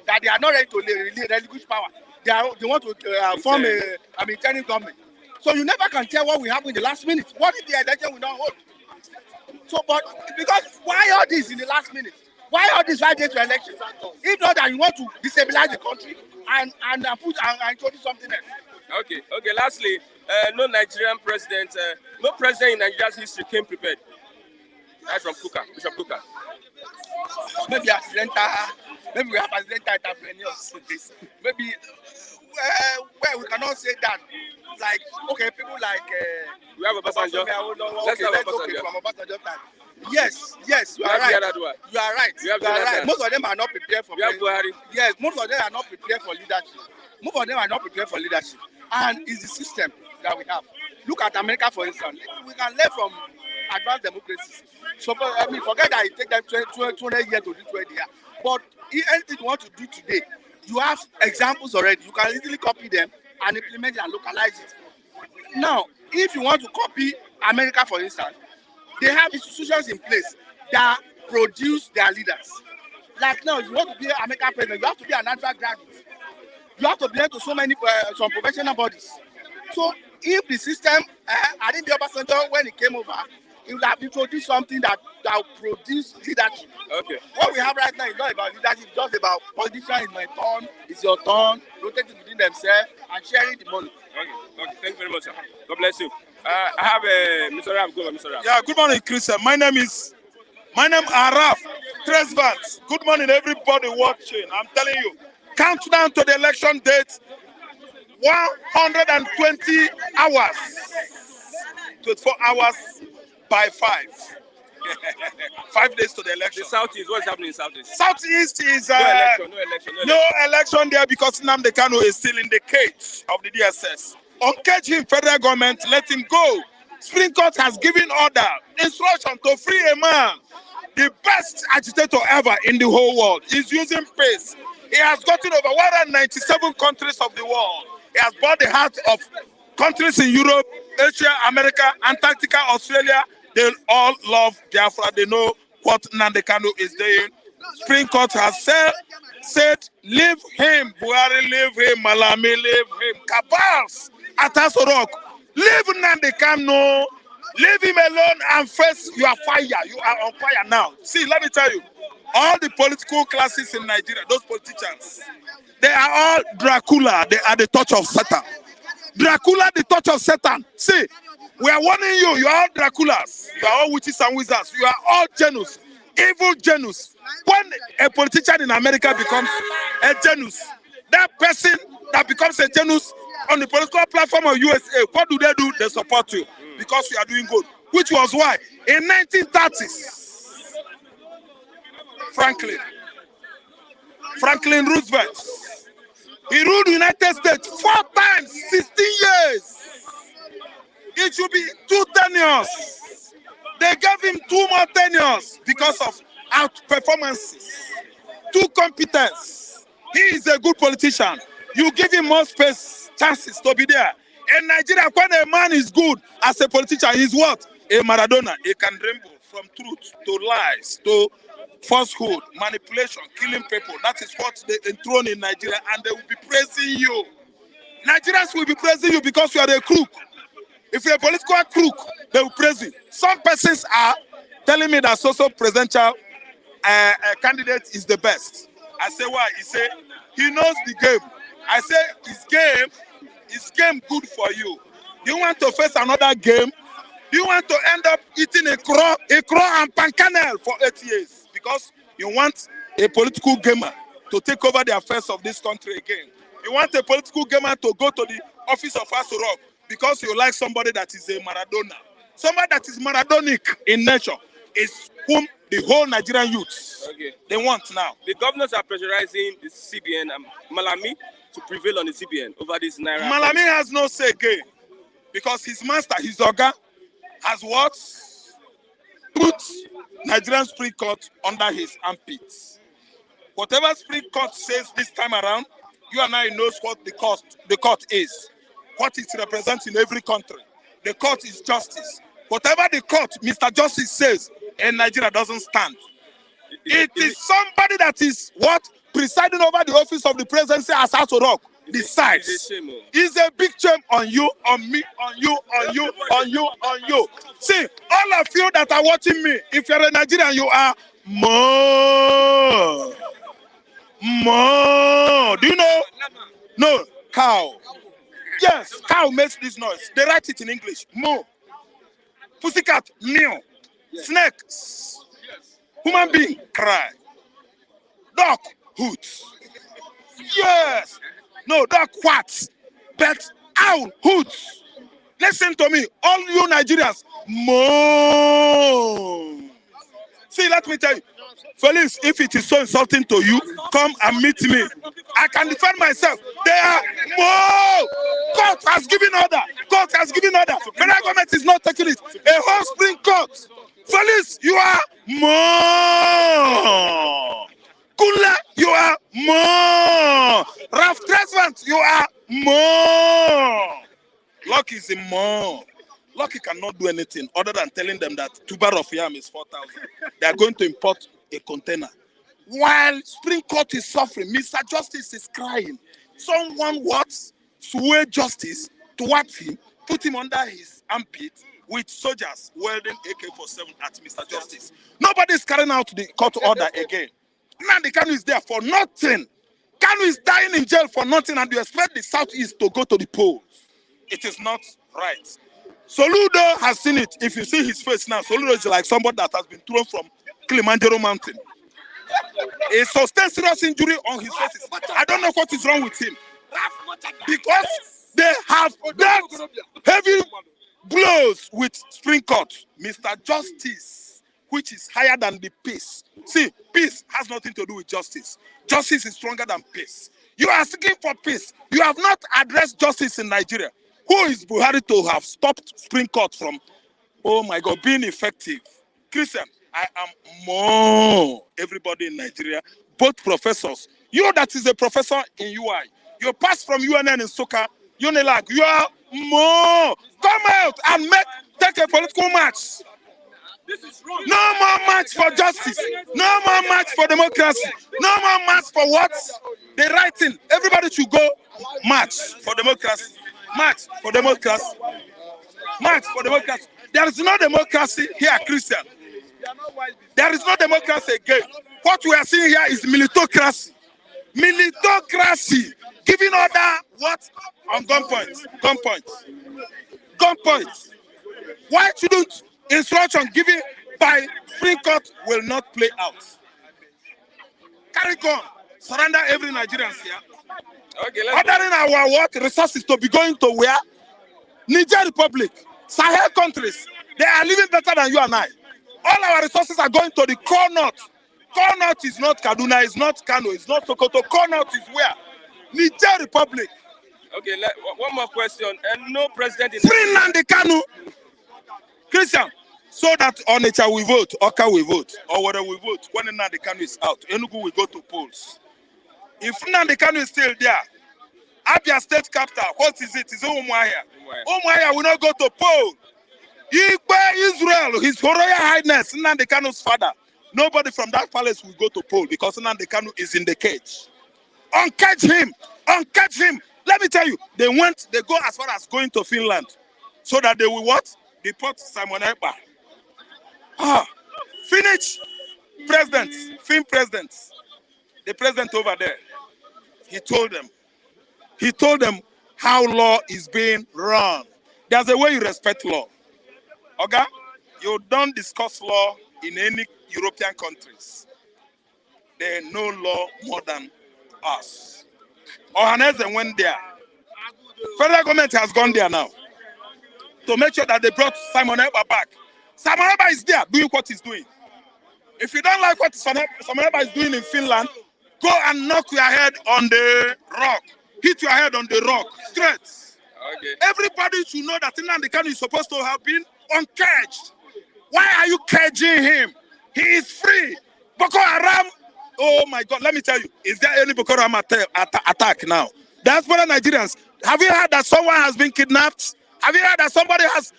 that they are not ready to relinquish power. They want to form a maintaining government. So you never can tell what will happen in the last minute. What if the election will not hold? So, but because why all this in the last minute? Why all these 5 days to elections? If not that you want to destabilize the country and introduce something else. Okay. Lastly, no Nigerian president, no president in Nigeria's history came prepared. That's from Bishop Kuka. Maybe accidental. Maybe we have accidental entrepreneurs. Maybe well, we cannot say that. Like people like we have a Obasanjo. Let's from Obasanjo time. Yes, you are right. You are right. Most of them are not prepared for. Yes, most of them are not prepared for leadership. And it's the system that we have. Look at America, for instance. We can learn from advanced democracies. So, forget that it takes them 20 years to do 20 years. But if anything you want to do today, you have examples already. You can easily copy them and implement it and localize it. Now, if you want to copy America, for instance, they have institutions in place that produce their leaders. Like now, if you want to be an American president, you have to be an undergraduate graduate. You have to belong to some professional bodies. So if the system, I think the Obasanjo, when he came over, he would have introduced something that will produce leadership. Okay. What we have right now is not about leadership, it's just about politician is my turn, it's your turn, rotating within themselves and sharing the money. Okay. Thank you very much, sir. God bless you. I have Mr. Raf. Go on, Mr. Raf. Yeah, good morning, Christian. My name is Araf Tresvant. Good morning, everybody watching. I'm telling you, countdown to the election date, 120 hours. 24 hours by 5. 5 days to the election. The Southeast, what's happening in Southeast? Southeast is no election there because Nnamdi Kanu is still in the cage of the DSS. Uncage him, federal government, let him go. Supreme Court has given order, instruction to free a man, the best agitator ever in the whole world. He's using pace. He has gotten over 197 countries of the world. He has bought the heart of countries in Europe, Asia, America, Antarctica, Australia. They all love Biafra. They know what Nnamdi Kanu is doing. Supreme Court has said, leave him, Buhari, leave him, Malami, leave him. Cabals at Aso Rock, leave Nnamdi Kanu, leave him alone and face your fire. You are on fire now. See, let me tell you, all the political classes in Nigeria, those politicians, they are all Dracula. They are the touch of Satan. Dracula, the touch of Satan. See, we are warning you. You are all Draculas. You are all witches and wizards. You are all Janus, evil Janus. When a politician in America becomes a Janus, that person that becomes a Janus on the political platform of USA, what do? They support you because you are doing good. Which was why in 1930s, Franklin Roosevelt, he ruled the United States 4 times, 16 years. It should be 2 tenures. They gave him 2 more tenures because of out-performances, 2 competence. He is a good politician. You give him more space, chances to be there. In Nigeria, when a man is good as a politician, he's what? A Maradona. He can ramble from truth to lies to falsehood, manipulation, killing people. That is what they enthrone in Nigeria, and they will be praising you. Nigerians will be praising you because you are a crook. If you're a political crook, they will praise you. Some persons are telling me that social presidential candidate is the best. I say why? He say he knows the game. I say his game good for you. Do you want to face another game? Do you want to end up eating a crow and pancanel for 8 years? Because you want a political gamer to take over the affairs of this country again. You want a political gamer to go to the office of Aso Rock because you like somebody that is a Maradona. Somebody that is Maradonic in nature is whom the whole Nigerian youths they want now. The governors are pressurizing the CBN and Malami to prevail on the CBN over this Naira. Malami has no say again because his master, his Oga, has what? Put Nigerian Supreme Court under his armpits. Whatever Supreme Court says this time around, you and I knows what the court is, what it represents in every country. The court is justice. Whatever the court, Mr. Justice says, in Nigeria doesn't stand. It is somebody that is what? Presiding over the office of the presidency as Aso Rock, decides. It's a shame, oh. It's a big shame on you, on me, on you, on you, on you, on you. See, all of you that are watching me, if you're a Nigerian, you are more. More. Do you know? No, cow. Yes, cow makes this noise. They write it in English. Moo. Pussycat, meow. Snake, human being, cry. Dog, hoots. Yes. No, dog, quacks. But owl, hoots. Listen to me, all you Nigerians. Moo. See, let me tell you. Felix, if it is so insulting to you, come and meet me. I can defend myself. They are more. Court has given order. Court has given order. Federal government is not taking it. A whole Supreme Court. Felix, you are more. Kula, you are more. Ralph Tresvant, you are more. Lucky is in more. Lucky cannot do anything other than telling them that tuber of yam is 4,000. They are going to import a container. While Supreme Court is suffering, Mr. Justice is crying. Someone sway justice towards him, put him under his armpit with soldiers wearing AK-47 at Mr. Justice. Nobody is carrying out the court order again. Now the Kanu is there for nothing. Kanu is dying in jail for nothing, and you expect the Southeast to go to the polls. It is not right. Soludo has seen it. If you see his face now, Soludo is like somebody that has been thrown from Kilimanjaro mountain. He sustained serious injury on his face. I don't know what is wrong with him. Because they have dealt heavy blows with Supreme Court. Mr. Justice, which is higher than the peace. See, peace has nothing to do with justice. Justice is stronger than peace. You are seeking for peace. You have not addressed justice in Nigeria. Who is Buhari to have stopped Supreme Court from, oh my God, being effective? Christian, I am more. Everybody in Nigeria, both professors. You that is a professor in UI. You pass from UNN in Soka, Unilag. You are more. Come out and take a political match. No more match for justice. No more match for democracy. No more match for what? They writing. Everybody should go march for democracy. March for democracy. March for democracy. There is no democracy here, Christian. There is no democracy again. What we are seeing here is militocracy. Militocracy. Giving order what? On gunpoint. Gunpoint. Gunpoint. Why shouldn't instruction given by Supreme Court will not play out? Carry on. Surrender every Nigerian here. Okay, ordering our what resources to be going to where? Niger Republic, Sahel countries. They are living better than you and I. All our resources are going to the core north. Core north is not Kaduna, it's not Kano, it's not Sokoto. Core north is where? Niger Republic. Okay, one more question. And no president in Free Nnamdi Kanu. Christian, so that Onitsha will vote, Oka will vote, or whether we vote, when Nnamdi Kanu is out, Enugu will go to polls. If Nnamdi Kanu is still there, Abia State Capital, what is it? It's Umuahia. Umuahia will not go to poll. Igbe Israel, His Royal Highness, Nnamdi Kanu's father, nobody from that palace will go to poll because Nnamdi Kanu is in the cage. Uncage him! Uncage him! Let me tell you, they go as far as going to Finland so that they will what? Deport Simon Ekpa. Finnish president, Finn president, the president over there, he told them how law is being run. There's a way you respect law. Okay? You don't discuss law in any European countries. They know law more than us. Ohaneze went there. Federal government has gone there now to make sure that they brought Simon Ekpa back. Simon Ekpa is there doing what he's doing. If you don't like what Simon Ekpa is doing in Finland, go and knock your head on the rock. Hit your head on the rock. Straight. Okay. Everybody should know that Nnamdi Kanu is supposed to have been uncaged. Why are you caging him? He is free. Boko Haram. Oh my God. Let me tell you. Is there any Boko Haram attack now? Diaspora Nigerians. Have you heard that someone has been kidnapped? Have you heard that somebody has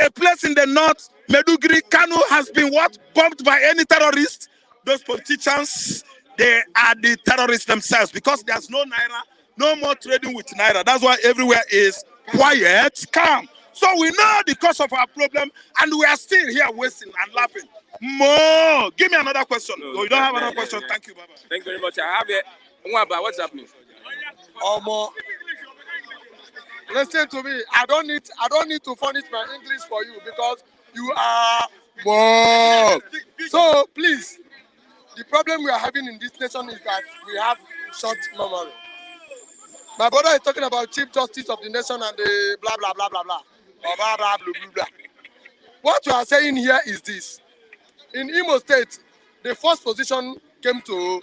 a place in the north, Meduguri, Kanu, has been what? Bombed by any terrorist? Those politicians, they are the terrorists themselves because there's no Naira, No more trading with Naira. That's why everywhere is quiet, calm. So we know the cause of our problem, and we are still here wasting and laughing. More. Give me another question. No, you don't have another question. Thank you, Baba. Thank you very much. I have it. Mwaba, what's happening? Omo, listen to me. I don't need to furnish my English for you because you are more. So please, the problem we are having in this nation is that we have short memory. My brother is talking about Chief Justice of the Nation and the blah blah blah blah blah. Or blah blah blah blah blah. What you are saying here is this. In Imo State, the first position came to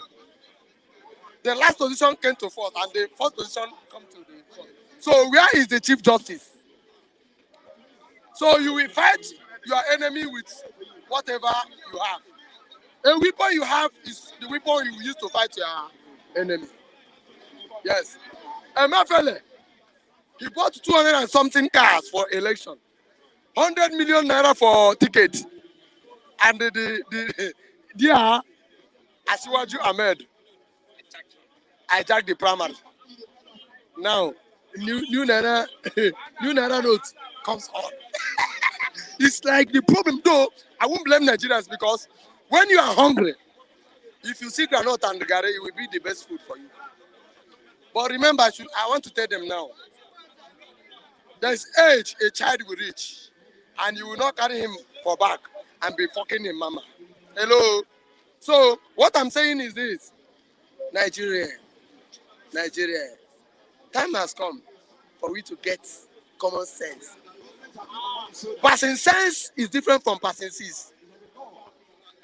the last position came to fourth, and the first position come to the fourth. So where is the Chief Justice? So you will fight your enemy with whatever you have. A weapon you have is the weapon you use to fight your enemy. Yes. Emefele, he bought 200 and something cars for election. 100 million naira for ticket. And the dear Asiwaju Ahmed hijacked the primary. Now, new naira note comes on. It's like the problem, though. I won't blame Nigerians because when you are hungry, if you see granite and garri, it will be the best food for you. But remember, I want to tell them now. There's age a child will reach, and you will not carry him for back and be fucking him, mama. Hello. So what I'm saying is this: Nigeria. Time has come for we to get common sense. Passing sense is different from passing sense.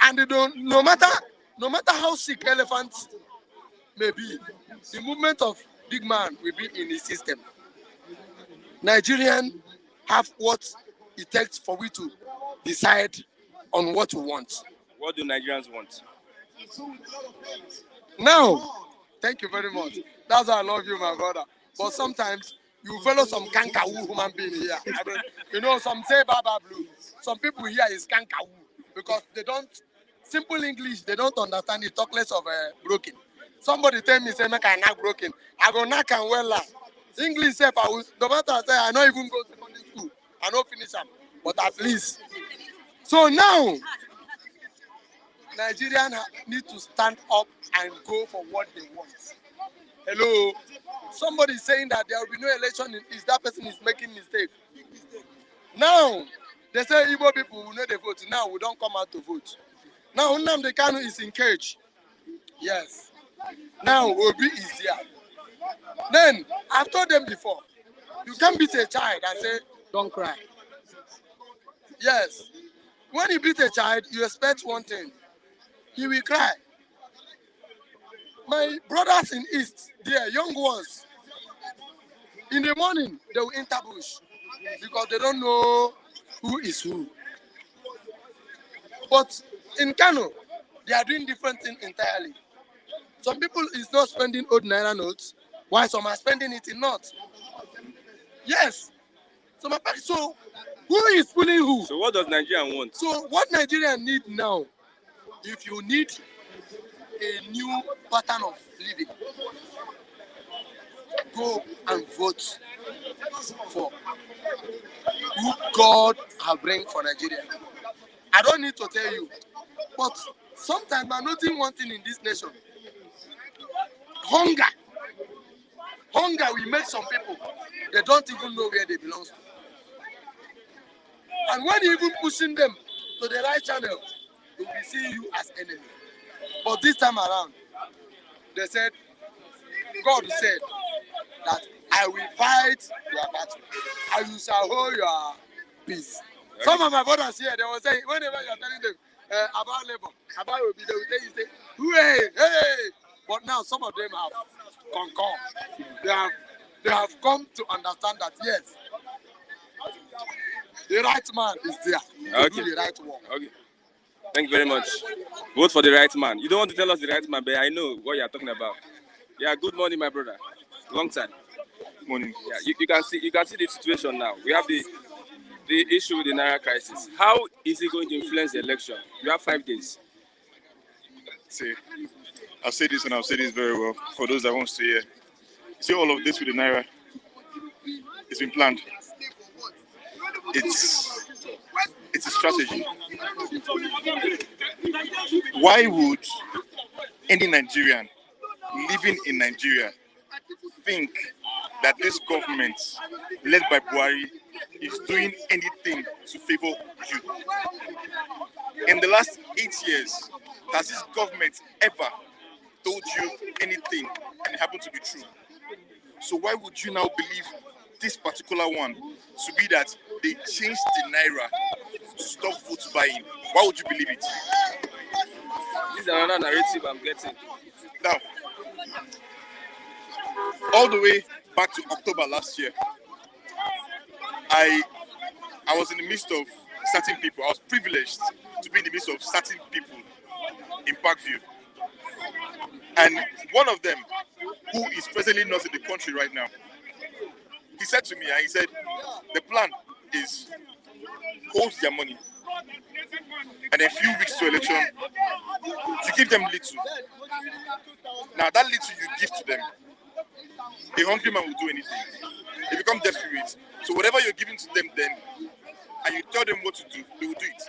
And they don't, no matter how sick elephant may be, the movement of big man will be in his system. Nigerians have what it takes for we to decide on what we want. What do Nigerians want? Now, thank you very much. That's why I love you, my brother. But sometimes you follow some kankawu human being here. You know, some say baba blue. Some people here is kankawu because they don't, simple English, they don't understand it, talk less of broken. Somebody tell me, say, make I knock broken. I go knock and well. English, say, no matter I say, I don't even go to secondary school. I don't finish them. But at least. So now, Nigerians need to stand up and go for what they want. Hello. Somebody is saying that there will be no election if that person is making mistake. Now, they say Igbo people will know they vote. Now we don't come out to vote. Now Nnamdi Kanu is in cage. Yes. Now Obi is here. Then, I've told them before, you can't beat a child and say, don't cry. Yes. When you beat a child, you expect one thing. He will cry. My brothers in East, they are young ones. In the morning, they will enter bush because they don't know who is who. But in Kano, they are doing different things entirely. Some people is not spending old Naira notes, while some are spending it in not. Yes. So who is fooling who? So what does Nigeria want? So what Nigeria need now, if you need a new pattern of living, go and vote for who God has bring for Nigeria. I don't need to tell you, but sometimes I'm noting one thing in this nation. Hunger will make some people, they don't even know where they belong to. And when you even pushing them to the right channel, they will be seeing you as enemy. But this time around, they said, God said that I will fight your battle and you shall hold your peace. Some of my brothers here, they will say, whenever you are telling them about labor, about Obi, they will tell you, say, hey. But now some of them have concurred. They have come to understand that, yes, the right man is there to do the right work. Okay. Thank you very much. Vote for the right man. You don't want to tell us the right man, but I know what you are talking about. Yeah, good morning, my brother. Long time. Morning. Yeah, you can see the situation now. We have the issue with the Naira crisis. How is it going to influence the election? You have 5 days. See, I'll say this and I'll say this very well for those that wants to hear. See all of this with the Naira. It's been planned. It's a strategy. Why would any Nigerian living in Nigeria think that this government, led by Buhari, is doing anything to favor you? In the last 8 years, has this government ever told you anything and it happened to be true? So why would you now believe this particular one to be that they changed the Naira to stop vote buying? Why would you believe it? This is another narrative I'm getting. Now, all the way back to October last year, I was in the midst of certain people. I was privileged to be in the midst of certain people in Parkview. And one of them, who is presently not in the country right now, he said to me, and he said, the plan is hold their money. And a few weeks to election, you give them little. Now that little you give to them, a hungry man will do anything. They become desperate. So whatever you're giving to them then, and you tell them what to do, they will do it.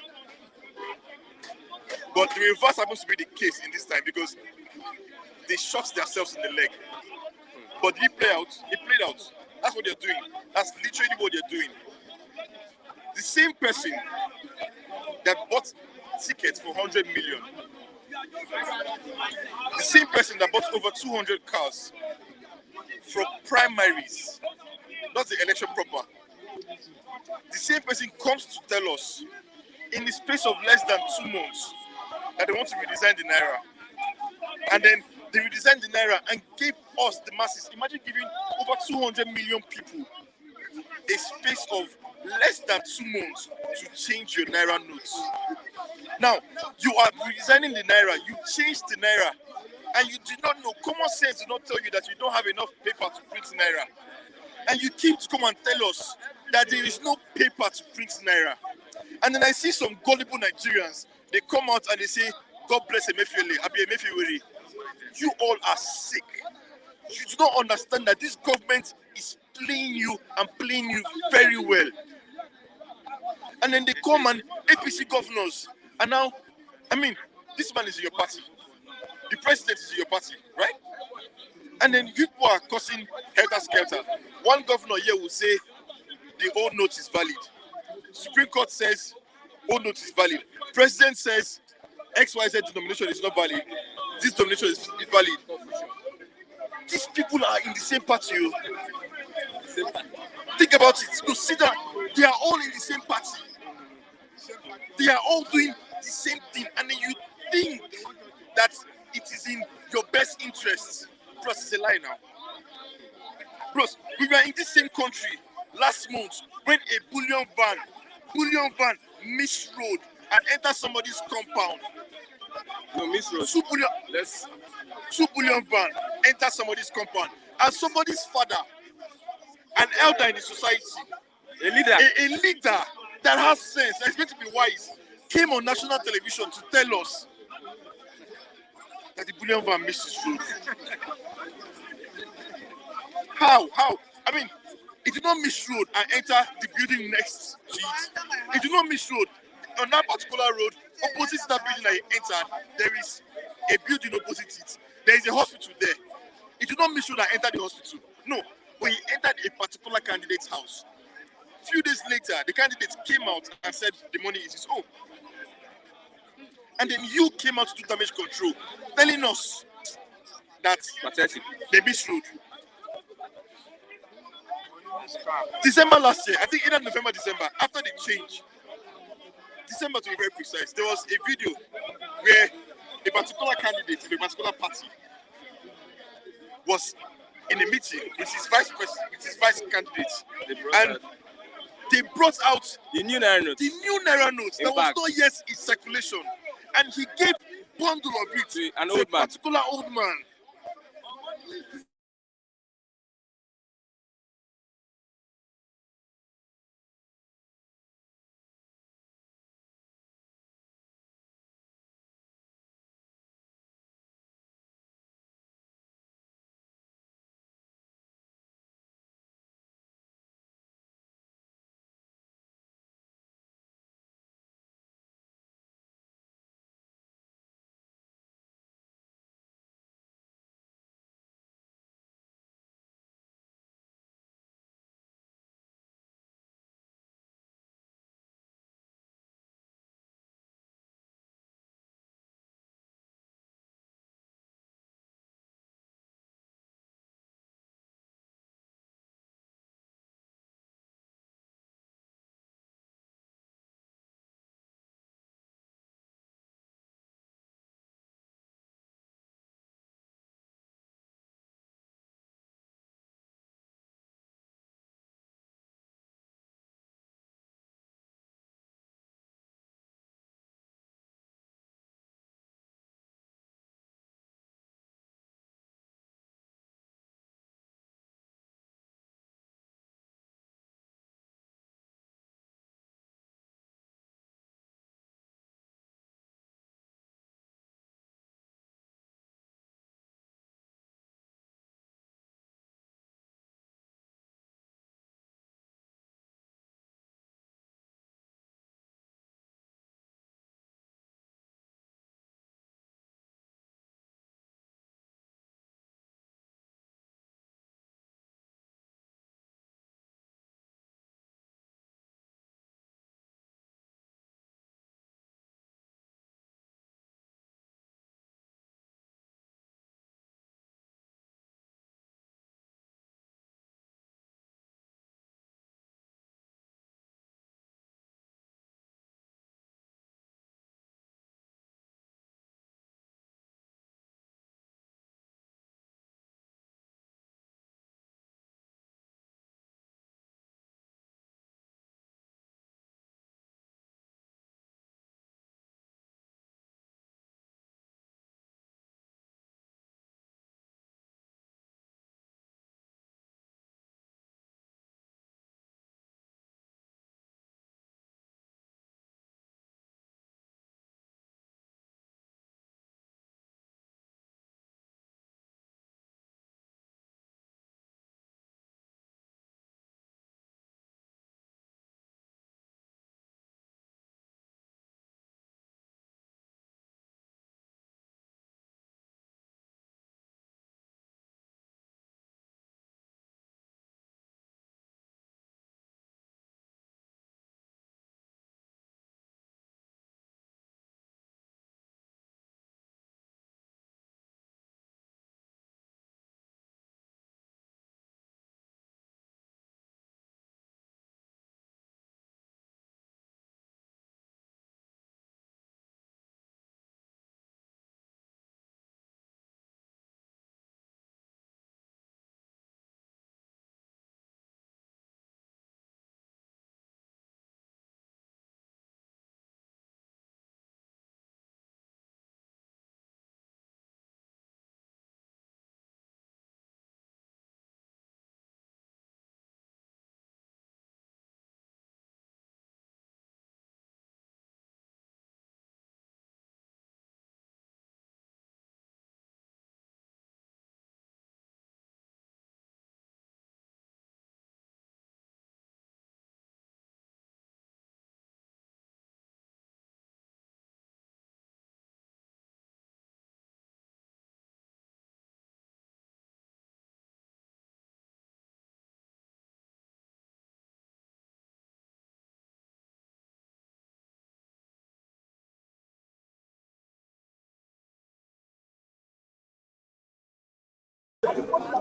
But the reverse happens to be the case in this time because they shot themselves in the leg. But did it play out? It played out. That's what they're doing. That's literally what they're doing. The same person that bought tickets for 100 million, the same person that bought over 200 cars from primaries, not the election proper, the same person comes to tell us in the space of less than 2 months that they want to redesign the Naira. And then they redesigned the Naira and gave us, the masses, imagine giving over 200 million people a space of less than 2 months to change your Naira notes. Now, you are redesigning the Naira, you changed the Naira, and you did not know, common sense did not tell you that you don't have enough paper to print Naira. And you keep to come and tell us that there is no paper to print Naira. And then I see some gullible Nigerians, they come out and they say, God bless Emefiele, Abi Emefiele. You all are sick. You do not understand that this government is playing you and playing you very well. And then they come and APC governors. And now, I mean, this man is in your party. The president is in your party, right? And then people are causing helter-skelter. One governor here will say the old note is valid. Supreme Court says old note is valid. President says XYZ denomination is not valid. This denomination is valid. These people are in the same party. Think about it. Go sit down. They are all in the same party. They are all doing the same thing. And then you think that it is in your best interests. Bros, it's a lie now. Bros, we were in this same country last month when a bullion van missed road and entered somebody's compound. No, Miss Rose. 2 billion van enter somebody's compound, and somebody's father, an elder in the society, A leader. a leader that has sense, expect to be wise, came on national television to tell us that the bullion van missed his road. How? I mean, it did not miss road and enter the building next to it. It did not miss road. On that particular road, opposite that building that he entered, there is a building opposite it. There is a hospital there. It did not miss road and enter the hospital. No, but he entered a particular candidate's house. A few days later, the candidate came out and said the money is his own. And then you came out to do damage control, telling us that Pathetic. they missed road. December last year, I think either November, December, after the change, December to be very precise, there was a video where a particular candidate in a particular party was in a meeting with his vice president, with his vice candidate, and they brought out The new Naira note. the new Naira notes that was not yet in circulation, and he gave bundle of it To an to old a man. particular old man.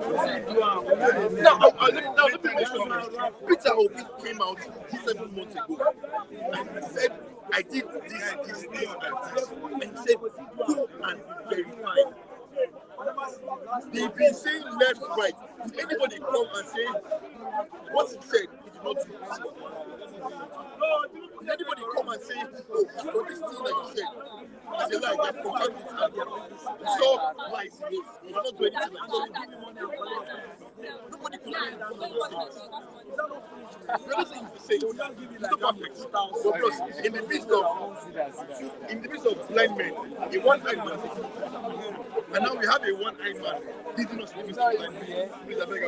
let me mention this. Peter Obi came out 7 months ago and said, I did this, and this. And he said, go and verify. They've been saying left, right. Did anybody come and say what he said? He did not do it. Did anybody come and say, oh, for this thing that you said, it's a lie, they've confirmed it, and you saw lies in it. You did not do anything like that. Nobody could come and say this. The other thing to say, it's not perfect. Because in the midst of blind men, a one-eyed man, and now we have a one-eyed man leading us in the midst of blind men. Please, I beg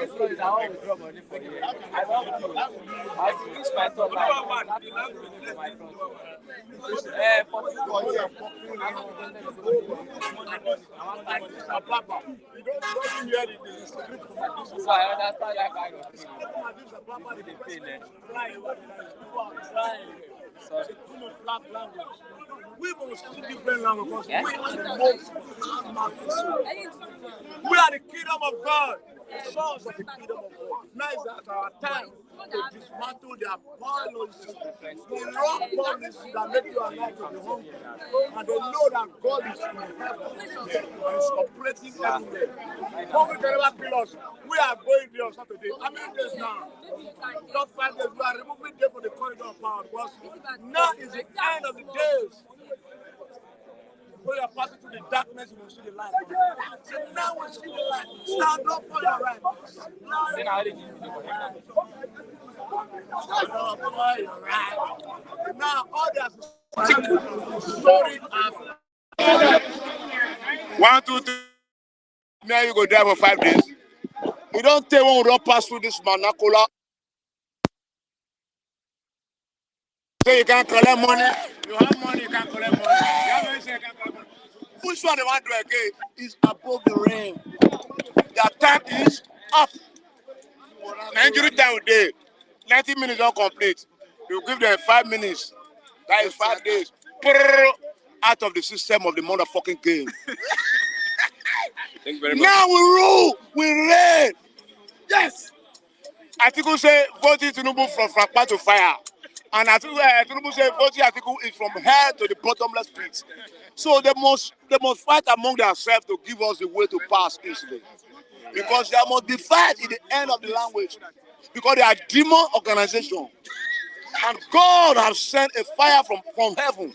we must speak different language because we are the most we are the kingdom of God, the sons of the kingdom of God. Now is at our time to dismantle their policy, the wrong policy that make you alive to be hungry. And they know that God is in heaven and is operating everywhere. Hungry can never kill us. We are going there on Saturday. How many days now? Just 5 days. We are removing them from the corridor of power because now is the end of the days. When you are passing through the darkness, you will see the light. So now we see the light. Stand up for your right. Stand up for your right. Now, others story after. 1, 2, 3. Now you go drive for 5 days. We don't take when we don't pass through this Manakola. So you can collect money. You have money, you can collect money. You have money, you can collect money. Which one they want to do again is above the rim. Their time is up. Nigeria time day. 90 minutes don't complete. You give them 5 minutes. That is 5 days. Out of the system of the motherfucking game. Thank you very much. Now we rule, we reign. Yes. Atiku say voting Tinubu from Frappa to fire. And Tinubu say voting Atiku is from hell to the bottomless pit. So they must fight among themselves to give us the way to pass easily. Because there must be fight in the end of the language. Because they are demon organization. And God has sent a fire from heaven.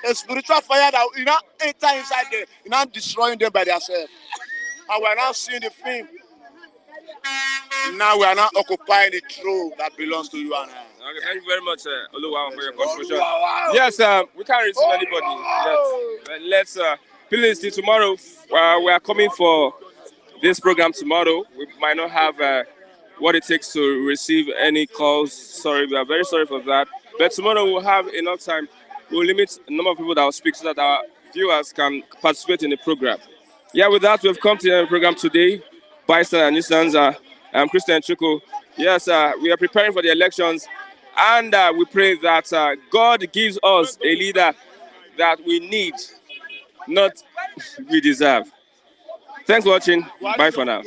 A spiritual fire that will not enter inside them, not destroying them by themselves. And we are now seeing the film. Now we are now occupying the throne that belongs to you and I. Okay, thank you very much, Oluwa, for your contribution. Yes, we can't receive anybody. Yes. Let's please see tomorrow. We are coming for this program tomorrow. We might not have what it takes to receive any calls. Sorry, we are very sorry for that. But tomorrow we'll have enough time. We'll limit the number of people that will speak so that our viewers can participate in the program. Yeah, with that, we've come to the end of the program today. Bystander and Nistans, I'm Christian Chuku. Yes, we are preparing for the elections, and we pray that God gives us a leader that we need, not we deserve. Thanks for watching. Bye for now.